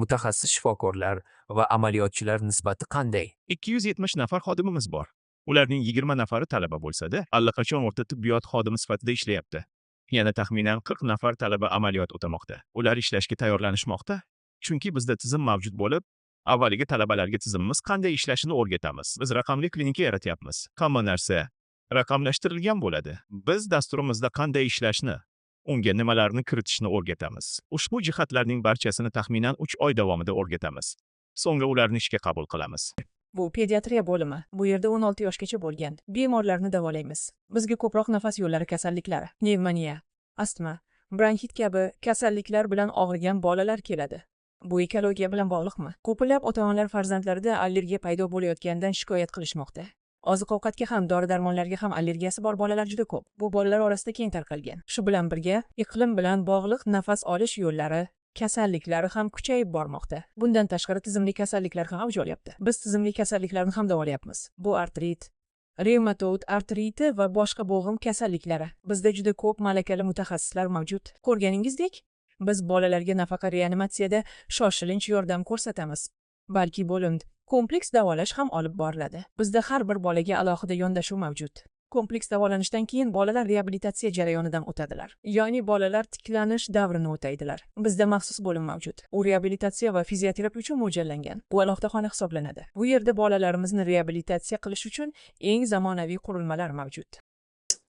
Mutaxassis shifokorlar va amaliyotchilar nisbati qanday? 270 nafar xodimimiz bor. Ularning 20 nafari talaba bo'lsa-da, allaqachon o'rta tibbiyot xodimi sifatida ishlayapti. Yana taxminan 40 nafar talaba amaliyot o'tamoqda. Ular ishlashga tayyorlanishmoqda. Chunki bizda tizim mavjud bo'lib, avvaliga talabalarga tizimimiz qanday ishlashini o'rgatamiz. Biz raqamli klinika yaratyapmiz. Hamma narsa raqamlashtirilgan bo'ladi. Biz dasturimizda qanday ishlashni, unga nimalarni kiritishni o'rgatamiz. Ushbu jihatlarning barchasini taxminan 3 oy davomida o'rgatamiz. So'ngra ularni ishga qabul qilamiz. Bu pediatriya bo'limi. Bu yerda 16 yoshgacha bo'lgan bemorlarni davolaymiz. Bizga ko'proq nafas yo'llari kasalliklari, pnevmoniya, astma, bronxit kabi kasalliklar bilan og'rigan bolalar keladi. Bu ekologiya bilan bog'liqmi? Ko'plab ota-onalar farzandlarida allergiya paydo bo'layotganidan shikoyat qilishmoqda. Oziq-ovqatga ham, dori-darmonlarga ham allergiyasi bor bolalar juda ko'p. Bu bolalar orasida keng tarqalgan. Shu bilan birga, iqlim bilan bog'liq nafas olish yo'llari kasalliklari ham kuchayib bormoqda. Bundan tashqari tizimli kasalliklar ham avj olyapti. Biz tizimli kasalliklarni ham davolayapmiz. Bu artrit, revmatoid artriti va boshqa bo'g'im kasalliklari. Bizda juda ko'p malakali mutaxassislar mavjud. Ko'rganingizdek, biz bolalarga nafaqa reanimatsiyada shoshilinch yordam ko'rsatamiz. Balki bo'limda kompleks davolash ham olib boriladi. Bizda har bir bolaga alohida yondashuv mavjud. Kompleks davolanishdan keyin bolalar reabilitatsiya jarayonidan o'tadilar. Ya'ni bolalar tiklanish davrini o'taydilar. Bizda maxsus bo'lim mavjud. U reabilitatsiya va fizioterapiya uchun mo'ljallangan. Bu alohida xona hisoblanadi. Bu yerda bolalarimizni reabilitatsiya qilish uchun eng zamonaviy qurilmalar mavjud.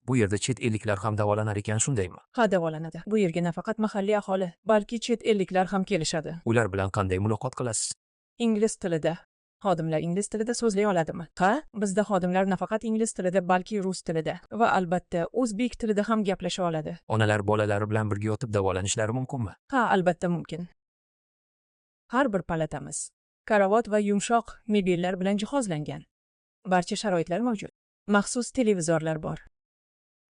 Bu yerda chet elliklar ham davolanar ekan, shundaymi? Ha, davolanadi. Bu yerga nafaqat mahalliy aholi, balki chet elliklar ham kelishadi. Ular bilan qanday muloqot qilasiz? Ingliz tilida. Xodimlar ingliz tilida so'zlay oladimi? Ha, bizda xodimlar nafaqat ingliz tilida, balki rus tilida va albatta o'zbek tilida ham gaplasha oladi. Onalar bolalari bilan birga yotib davolanishlari mumkinmi? Ha, albatta mumkin. Har bir palatamiz karavot va yumshoq mebellar bilan jihozlangan. Barcha sharoitlar mavjud. Maxsus televizorlar bor.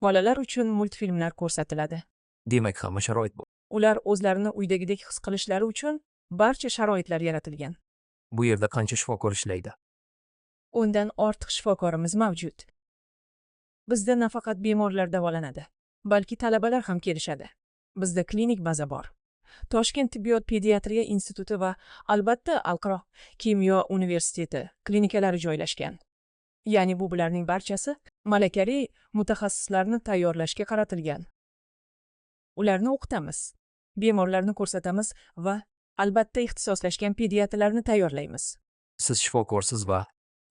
Bolalar uchun multfilmlar ko'rsatiladi. Demak, hamma sharoit bor. Ular o'zlarini uydagidek his qilishlari uchun barcha sharoitlar yaratilgan. Bu yerda qancha shifokor ishlaydi? O'ndan ortiq shifokorimiz mavjud. Bizda nafaqat bemorlar davolanadi, balki talabalar ham kelishadi. Bizda klinik baza bor. Toshkent tibbiyot pediatriya instituti va albatta Alqaro kimyo universiteti klinikalari joylashgan. Ya'ni bu bularning barchasi malakali mutaxassislarni tayyorlashga qaratilgan. Ularni o'qitamiz, bemorlarni ko'rsatamiz va albatta ixtisoslashgan pediatrlarni tayyorlaymiz. Siz shifokorsiz va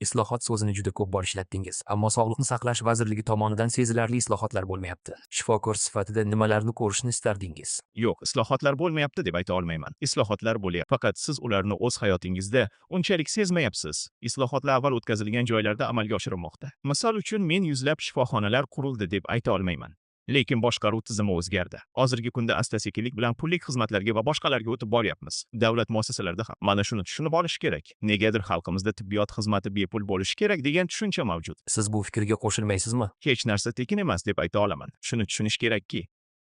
islohot so'zini juda ko'p bor ishlatdingiz, ammo Sog'liqni saqlash vazirligi tomonidan sezilarli islohotlar bo'lmayapti. Shifokor sifatida nimalarni ko'rishni istardingiz? Yo'q, islohotlar bo'lmayapti deb ayta olmayman. Islohotlar bo'lyapti, faqat siz ularni o'z hayotingizda unchalik sezmayapsiz. Islohotlar avval o'tkazilgan joylarda amalga oshirilmoqda. Misol uchun, men yuzlab shifoxonalar qurildi deb ayta olmayman. Lekin boshqaruv tizimi o'zgardi. Hozirgi kunda asta-sekinlik bilan pullik xizmatlarga va boshqalarga o'tib boryapmiz. Davlat muassasalarida ham mana shuni tushunib olish kerak. Negadir xalqimizda tibbiyot xizmati bepul bo'lishi kerak degan tushuncha mavjud. Siz bu fikrga qo'shilmaysizmi? Hech narsa tekin emas deb ayta olaman. Shuni tushunish kerakki,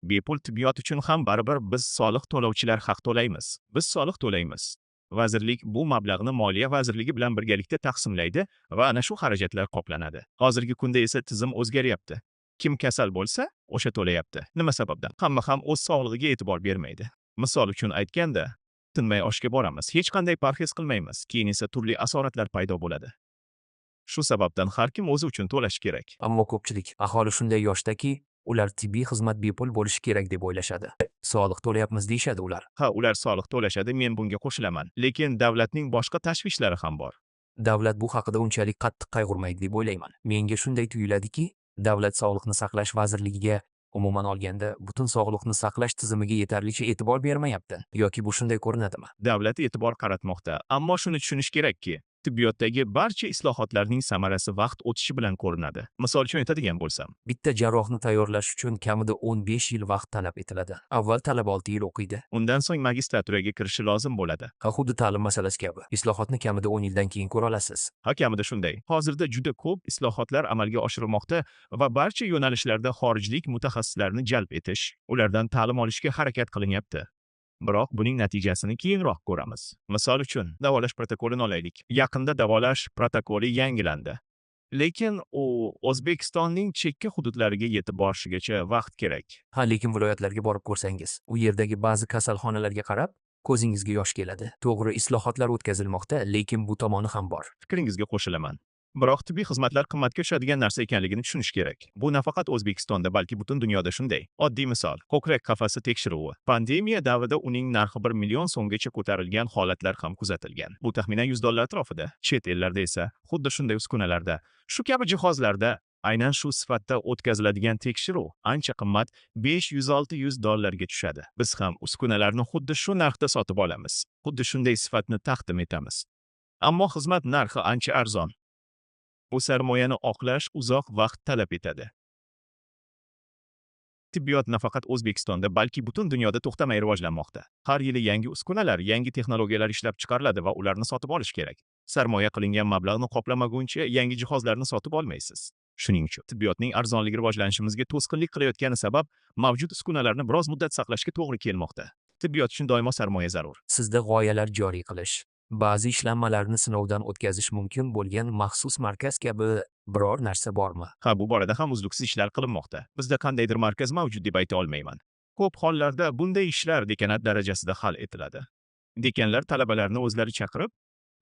bepul tibbiyot uchun ham baribir biz soliq to'lovchilar haq to'laymiz. Biz soliq to'laymiz. Vazirlik bu mablag'ni Moliya vazirligi bilan birgalikda taqsimlaydi va ana shu xarajatlar qoplanadi. Hozirgi kunda esa tizim o'zgaryapti. Kim kasal bo'lsa, o'sha to'layapti. Nima sababdan? Hamma ham o'z sog'lig'iga e'tibor bermaydi. Misol uchun aytganda, tinmay oshga boramiz, hech qanday parhez qilmaymiz, keyin esa turli asoratlar paydo bo'ladi. Shu sababdan har kim o'zi uchun to'lash kerak. Ammo ko'pchilik aholi shunday yoshdaki, ular tibbiy xizmat bepul bo'lishi kerak deb o'ylashadi. Soliq to'layapmiz deyshadi ular. Ha, ular soliq to'lashadi, men bunga qo'shilaman. Lekin davlatning boshqa tashvishlari ham bor. Davlat bu haqida unchalik qattiq qayg'urmaydi deb o'ylayman. Menga shunday tuyuladiki, davlat sog'liqni saqlash vazirligiga umuman olganda butun sog'liqni saqlash tizimiga yetarlicha e'tibor bermayapti. Yoki bu shunday ko'rinadimi? Davlat e'tibor qaratmoqda, ammo shuni tushunish kerakki, tibbiyotdagi barcha islohotlarning samarasi vaqt o'tishi bilan ko'rinadi. Misol uchun aytadigan bo'lsam, Bitta jarrohni tayyorlash uchun kamida 15 yil vaqt talab etiladi. Avval talaba 6 yil o'qiydi. undan so'ng magistraturaga kirishi lozim bo'ladi. Ha, xuddi ta'lim masalasi kabi. Islohotni kamida 10 yildan keyin ko'ra olasiz. Hakamida shunday. Hozirda juda ko'p islohotlar amalga oshirilmoqda va barcha yo'nalishlarda xorijlik mutaxassislarni jalb etish, ulardan ta'lim olishga harakat qilinyapti. Biroq buning natijasini keyinroq ko'ramiz. Misol uchun, davolash protokolini olaylik. Yaqinda davolash protokoli yangilandi. Lekin u O'zbekistonning chekka hududlariga yetib borishigacha vaqt kerak. Ha, lekin viloyatlarga borib ko'rsangiz, u yerdagi ba'zi kasalxonalarga qarab, ko'zingizga yosh keladi. To'g'ri, islohotlar o'tkazilmoqda, lekin bu tomoni ham bor. Fikringizga qo'shilaman. Biroq tibbiy xizmatlar qimmatga tushadigan narsa ekanligini tushunish kerak. Bu nafaqat O'zbekistonda, balki butun dunyoda shunday. Oddiy misol, ko'krak qafasi tekshiruvi. Pandemiya davrida uning narxi 1 million so'mgacha ko'tarilgan holatlar ham kuzatilgan. Bu taxminan $100 atrofida. Chet ellarda esa, xuddi shunday uskunalarda, shu kabi jihozlarda aynan shu sifatda o'tkaziladigan tekshiruv ancha qimmat, $500-600 tushadi. Biz ham uskunalarni xuddi shu narxda sotib olamiz. Xuddi shunday sifatni taqdim etamiz. Ammo xizmat narxi ancha arzon. Bu sarmoyani oqlash uzoq vaqt talab etadi. Tibbiyot nafaqat O'zbekistonda, balki butun dunyoda to'xtamay rivojlanmoqda. Har yili yangi uskunalar, yangi texnologiyalar ishlab chiqariladi va ularni sotib olish kerak. Sarmoya qilingan mablag'ni qoplamaguncha yangi jihozlarni sotib olmaysiz. Shuning uchun tibbiyotning arzonligi rivojlanishimizga to'sqinlik qilayotgani sabab mavjud uskunalarni biroz muddat saqlashga to'g'ri kelmoqda. Tibbiyot uchun doimo sarmoya zarur. Sizda g'oyalar joriy qilish, ba'zi ishlanmalarni sinovdan o'tkazish mumkin bo'lgan maxsus markaz kabi biror narsa bormi? Ha, bu borada ham uzluksiz ishlar qilinmoqda. Bizda qandaydir markaz mavjud deb ayta olmayman. Ko'p hollarda bunday ishlar dekanat darajasida hal etiladi. Dekanlar talabalarni o'zlari chaqirib,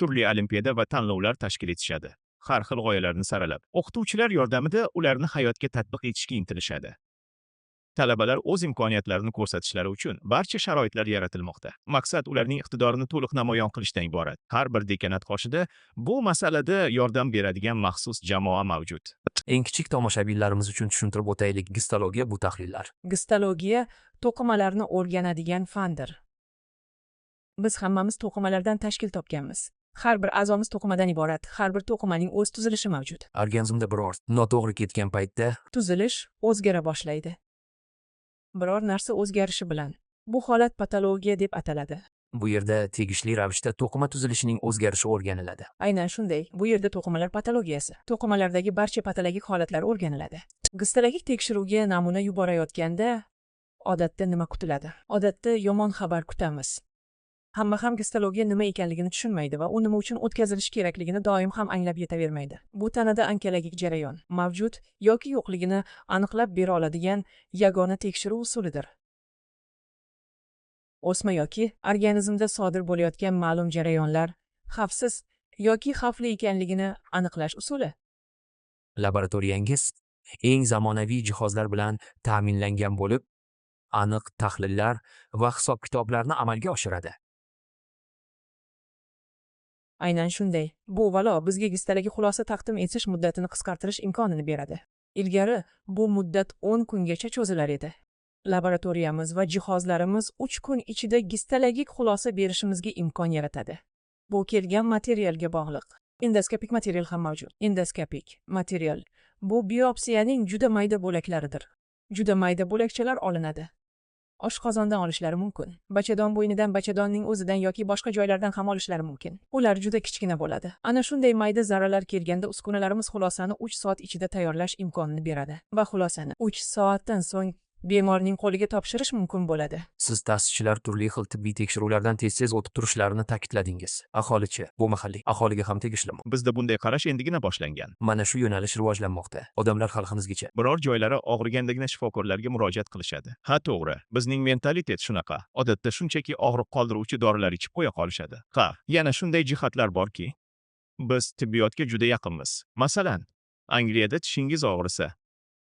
turli olimpiada va tanlovlar tashkil etishadi. har xil g'oyalarni saralab. O'qituvchilar yordamida ularni hayotga tatbiq etishga intilishadi. Talabalar o'z imkoniyatlarini ko'rsatishlari uchun barcha sharoitlar yaratilmoqda. Maqsad ularning iqtidorini to'liq namoyon qilishdan iborat. Har bir dekanat qoshida bu masalada yordam beradigan maxsus jamoa mavjud. Eng kichik tomoshabinlarimiz uchun tushuntirib o'taylik, gistologiya bu tahlillar. Gistologiya to'qimalarni o'rganadigan fandir. Biz hammamiz to'qimalardan tashkil topganmiz. Har bir a'zomiz to'qimadan iborat. Har bir to'qimaning o'z tuzilishi mavjud. Organizmda biror noto'g'ri ketgan paytda Tuzilish o'zgara boshlaydi. Biror narsa o'zgarishi bilan. Bu holat patologiya deb ataladi. bu yerda tegishli ravishda to'qima tuzilishining o'zgarishi o'rganiladi. Aynan shunday. Bu yerda to'qimalar patologiyasi. To'qimalardagi barcha patologik holatlar o'rganiladi. Gistologik tekshiruvga namuna yuborayotganda odatda nima kutiladi? Odatda yomon xabar kutamiz. Hamma ham gistologiya nima ekanligini tushunmaydi va u nima uchun o'tkazilishi kerakligini doim ham anglab yetavermaydi. Bu tanada onkologik jarayon mavjud yoki yo'qligini aniqlab bera oladigan yagona tekshiruv usulidir. O'sma yoki organizmda sodir bo'layotgan ma'lum jarayonlar xavfsiz yoki xavfli ekanligini aniqlash usuli. Laboratoriyangiz eng zamonaviy jihozlar bilan ta'minlangan bo'lib, aniq tahlillar va hisob-kitoblarni amalga oshiradi. Aynan shunday. Bu valo bizga gistologik xulosa taqdim etish muddatini qisqartirish imkonini beradi. Ilgari bu muddat 10 kungacha cho'zilar edi. Laboratoriyamiz va jihozlarimiz 3 kun ichida gistologik xulosa berishimizga imkon yaratadi. Bu kelgan materialga bog'liq. Endoskopik material ham mavjud. Endoskopik material bu biopsiyaning juda mayda bo'laklaridir. Juda mayda bo'lakchalar olinadi. Oshqozondan olishlari mumkin. Bachadon bo'ynidan, bachadonning o'zidan yoki boshqa joylardan ham olishlari mumkin. Ular juda kichkina bo'ladi. Ana shunday mayda zarralar kelganda uskunalarimiz xulosani 3 soat ichida tayyorlash imkonini beradi va xulosani 3 soatdan so'ng bemorning qo'liga topshirish mumkin bo'ladi. Siz ta'sischilar turli xil tibbiy tekshiruvlardan tez-tez o'tib turishlarini ta'kidladingiz. Aholichi, bu mahalliy aholiga ham tegishlimi? Bizda bunday qarash endigina boshlangan. Mana shu yo'nalish rivojlanmoqda. Odamlar xalqimizgacha Biror joylari og'rigandagina shifokorlarga murojaat qilishadi. Ha, to'g'ri. Bizning mentalitet shunaqa. Odatda shunchaki og'riq qoldiruvchi dorilar ichib qo'ya qolishadi. Ha, yana shunday jihatlar borki, biz tibbiyotga juda yaqinmiz. Masalan, Angliyada tishingiz og'risa,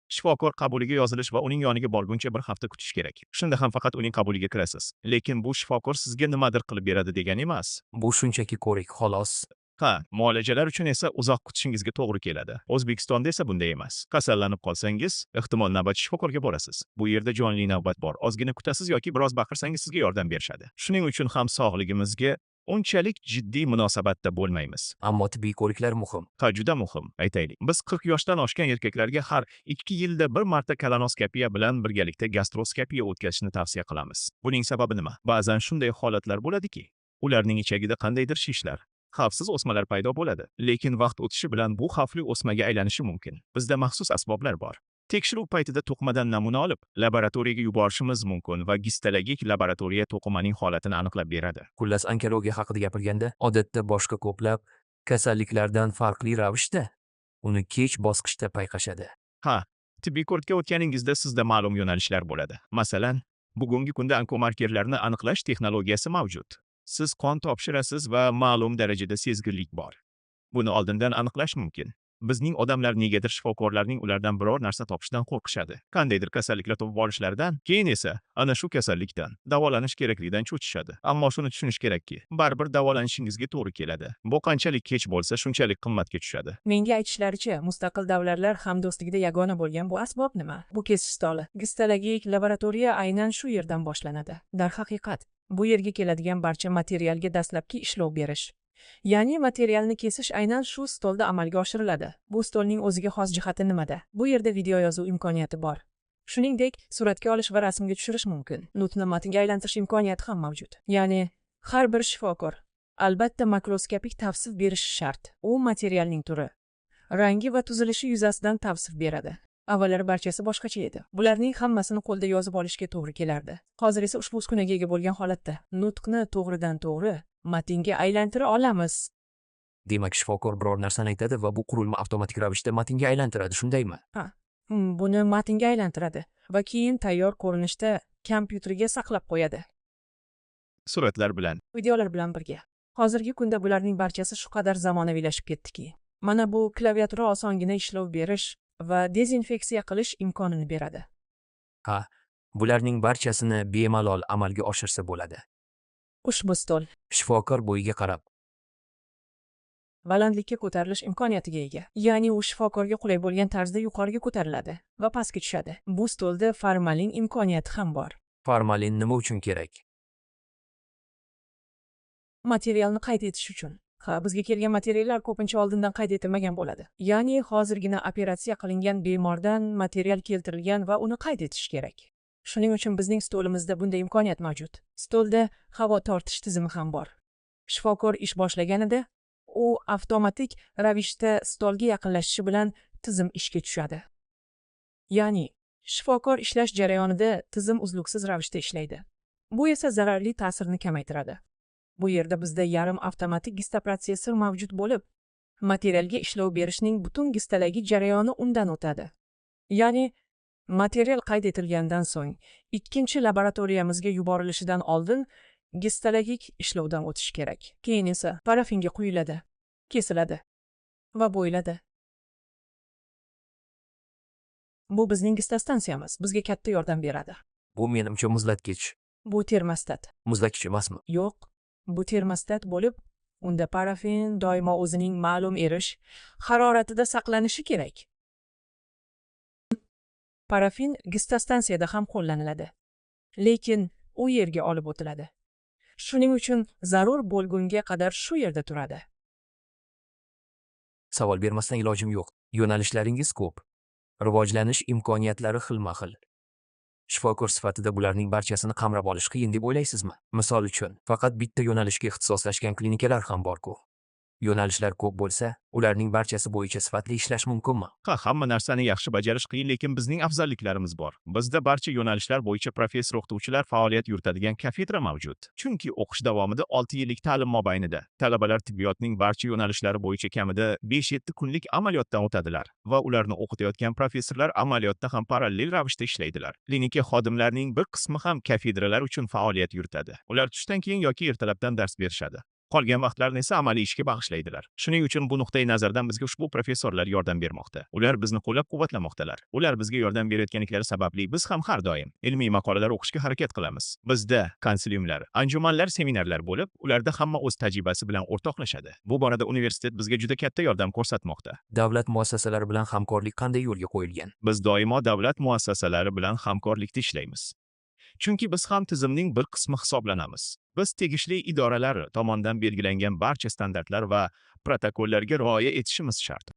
shifokor qabuliga yozilish va uning yoniga borguncha bir hafta kutish kerak. Shunda ham faqat uning qabuliga kirasiz. Lekin bu shifokor sizga nimadir qilib beradi degani emas. bu shunchaki ko'rik, xolos. Ha, muolajalar uchun esa uzoq kutishingizga to'g'ri keladi. O'zbekistonda esa bunday emas. Kasallanib qolsangiz, ehtimol navbatchi shifokorga borasiz. Bu yerda jonli navbat bor. Ozgina kutasiz yoki biroz baqirsangiz sizga yordam berishadi. Shuning uchun ham sog'ligimizga unchalik jiddiy munosabatda bo'lmaymiz. Ammo tibbiy ko'riklar muhim. Ha, juda muhim, aytaylik. Biz 40 yoshdan oshgan erkaklarga har 2 yilda bir marta kolonoskopiya bilan birgalikda gastroskopiya o'tkazishni tavsiya qilamiz. Buning sababi nima? Ba'zan shunday holatlar bo'ladiki, ularning ichagida qandaydir shishlar, xavfsiz o'smalar paydo bo'ladi. Lekin vaqt o'tishi bilan bu xavfli o'smaga aylanishi mumkin. Bizda maxsus asboblar bor. Tekshiruv paytida to'qimadan namuna olib, laboratoriyaga yuborishimiz mumkin va gistologik laboratoriya to'qimaning holatini aniqlab beradi. Xullas, onkologiya haqida gapirganda, odatda boshqa ko'plab kasalliklardan farqli ravishda uni kech bosqichda payqashadi. Ha, tibbiy ko'rikka o'tganingizda sizda ma'lum yo'nalishlar bo'ladi. Masalan, bugungi kunda onkomarkerlarni aniqlash texnologiyasi mavjud. Siz qon topshirasiz va ma'lum darajada sezgirlik bor. Buni oldindan aniqlash mumkin. Bizning odamlar negadir shifokorlarning ulardan biror narsa topishdan qo'rqishadi. Qandaydir kasalliklar topib olishlaridan, keyin esa ana shu kasallikdan davolanish kerakligidan cho'chishadi. Ammo shuni tushunish kerakki, baribir davolanishingizga to'g'ri keladi. Bu qanchalik kech bo'lsa, shunchalik qimmatga tushadi. Menga aytishlaricha, mustaqil davlatlar hamdo'stligida yagona bo'lgan bu asbob nima? Bu kesish stoli. Gistologik laboratoriya aynan shu yerdan boshlanadi. Darhaqiqat, bu yerga keladigan barcha materialga dastlabki ishlov berish, ya'ni materialni kesish aynan shu stolda amalga oshiriladi. Bu stolning o'ziga xos jihati nimada? Bu yerda video yozuv imkoniyati bor. Shuningdek, suratga olish va rasmga tushirish mumkin. Nutni matnga aylantirish imkoniyati ham mavjud. Ya'ni har bir shifokor albatta makroskopik tavsif berishi shart. U materialning turi, rangi va tuzilishi yuzasidan tavsif beradi. Avvallari barchasi boshqacha edi. Bularning hammasini qo'lda yozib olishga to'g'ri kelardi. Hozir esa ushbu uskunaga ega bo'lgan holatda nutqni to'g'ridan to'g'ri matnga aylantira olamiz. Demak, shifokor biror narsani aytadi va bu qurilma avtomatik ravishda matnga aylantiradi, shundaymi? Buni matnga aylantiradi va keyin tayyor ko'rinishda kompyuterga saqlab qo'yadi. Suratlar bilan. Videolar bilan birga. Hozirgi kunda bularning barchasi shu qadar zamonaviylashib ketdiki, Mana bu klaviatura osongina ishlov berish va dezinfeksiya qilish imkonini beradi. Ha, bularning barchasini bemalol amalga oshirsa bo'ladi. Ushbu stol Shifokor bo'yiga qarab, balandlikka ko'tarilish imkoniyatiga ega. Ya'ni u shifokorga qulay bo'lgan tarzda yuqoriga ko'tariladi va pastga tushadi. Bu stolda formalin imkoniyati ham bor. formalin nima uchun kerak? Materialni qayd etish uchun. Ha, bizga kelgan materiallar ko'pincha oldindan qayd etilmagan bo'ladi. Ya'ni hozirgina operatsiya qilingan bemordan material keltirilgan va uni qayd etish kerak. Shuning uchun bizning stolimizda bunday imkoniyat mavjud. Stolda havo tortish tizimi ham bor. Shifokor ish boshlaganida u avtomatik ravishda stolga yaqinlashishi bilan tizim ishga tushadi. Ya'ni shifokor ishlash jarayonida tizim uzluksiz ravishda ishlaydi. Bu esa zararli ta'sirni kamaytiradi. Bu yerda bizda yarim avtomatik gista protsessor mavjud bo'lib, materialga ishlov berishning butun gistadagi jarayoni undan o'tadi. Ya'ni material qayd etilgandan so'ng ikkinchi laboratoriyamizga yuborilishidan oldin gistologik ishlovdan o'tish kerak. Keyin esa parafinga quyiladi, kesiladi va bo'yiladi. Bu bizning gista stansiyamiz, bizga katta yordam beradi. Bu menimcha muzlatgich. Bu termostat. Muzlatgich emasmi? Yo'q, bu termostat bo'lib, unda parafin doimo o'zining ma'lum erish haroratida saqlanishi kerak. Parafin gista stansiyada ham qo'llaniladi, lekin u yerga olib o'tiladi. Shuning uchun zarur bo'lgunga qadar shu yerda turadi. Savol bermasdan ilojim yo'q. Yo'nalishlaringiz ko'p. Rivojlanish imkoniyatlari xilma-xil. Shifokor sifatida bularning barchasini qamrab olish qiyin deb o'ylaysizmi? Misol uchun, faqat bitta yo'nalishga ixtisoslashgan klinikalar ham bor-ku. Yo'nalishlar ko'p bo'lsa, ularning barchasi bo'yicha sifatli ishlash mumkinmi? Ha, hamma narsani yaxshi bajarish qiyin, lekin bizning afzalliklarimiz bor. Bizda barcha yo'nalishlar bo'yicha professor-o'qituvchilar faoliyat yuritadigan kafedra mavjud. Chunki o'qish davomida 6 yillik ta'lim mobaynida talabalar tibbiyotning barcha yo'nalishlari bo'yicha kamida 5-7 kunlik amaliyotdan o'tadilar va ularni o'qitayotgan professorlar amaliyotda ham parallel ravishda ishlaydilar. Klinika xodimlarining bir qismi ham kafedralar uchun faoliyat yuritadi. Ular tushdan keyin yoki ertalabdan dars berishadi. Qolgan vaqtlarni esa amaliy ishga bag'ishlaydilar. Shuning uchun bu nuqtai nazardan bizga ushbu professorlar yordam bermoqda. Ular bizni qo'llab-quvvatlamoqdalar. Ular bizga yordam berayotganliklari sababli biz ham har doim ilmiy maqolalar o'qishga harakat qilamiz. Bizda konsiliumlar, anjumanlar, seminarlar bo'lib, ularda hamma o'z tajribasi bilan o'rtoqlashadi. Bu borada universitet bizga juda katta yordam ko'rsatmoqda. Davlat muassasalari bilan hamkorlik qanday yo'lga qo'yilgan? Biz doimo davlat muassasalari bilan hamkorlikda ishlaymiz. Chunki biz ham tizimning bir qismi hisoblanamiz. Biz tegishli idoralar tomonidan belgilangan barcha standartlar va protokollarga rioya etishimiz shart.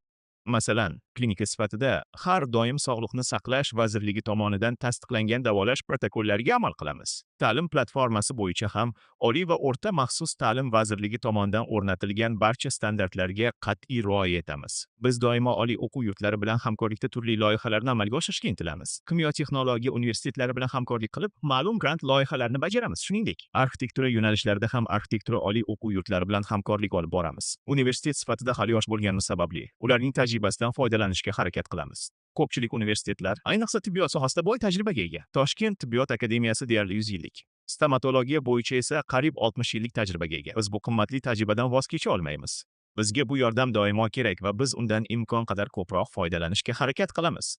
Masalan, klinika sifatida har doim Sog'liqni saqlash vazirligi tomonidan tasdiqlangan davolash protokollariga amal qilamiz. Ta'lim platformasi bo'yicha ham Oliy va o'rta maxsus ta'lim vazirligi tomonidan o'rnatilgan barcha standartlarga qat'iy rioya etamiz. Biz doimo oliy o'quv yurtlari bilan hamkorlikda turli loyihalarni amalga oshirishga intilamiz. Kimyo texnologiya universitetlari bilan hamkorlik qilib, ma'lum grant loyihalarini bajaramiz. Shuningdek, arxitektura yo'nalishlarida ham arxitektura oliy o'quv yurtlari bilan hamkorlik olib boramiz. Universitet sifatida hali yosh bo'lganimiz sababli ularning tajribasidan foydalanishga harakat qilamiz. Ko'pchilik universitetlar, ayniqsa tibbiyot sohasida boy tajribaga ega. Toshkent tibbiyot akademiyasi deyarli 100 yillik. Stomatologiya bo'yicha esa qariyb 60 yillik tajribaga ega. Biz bu qimmatli tajribadan voz kecha olmaymiz. Bizga bu yordam doimo kerak va biz undan imkon qadar ko'proq foydalanishga harakat qilamiz.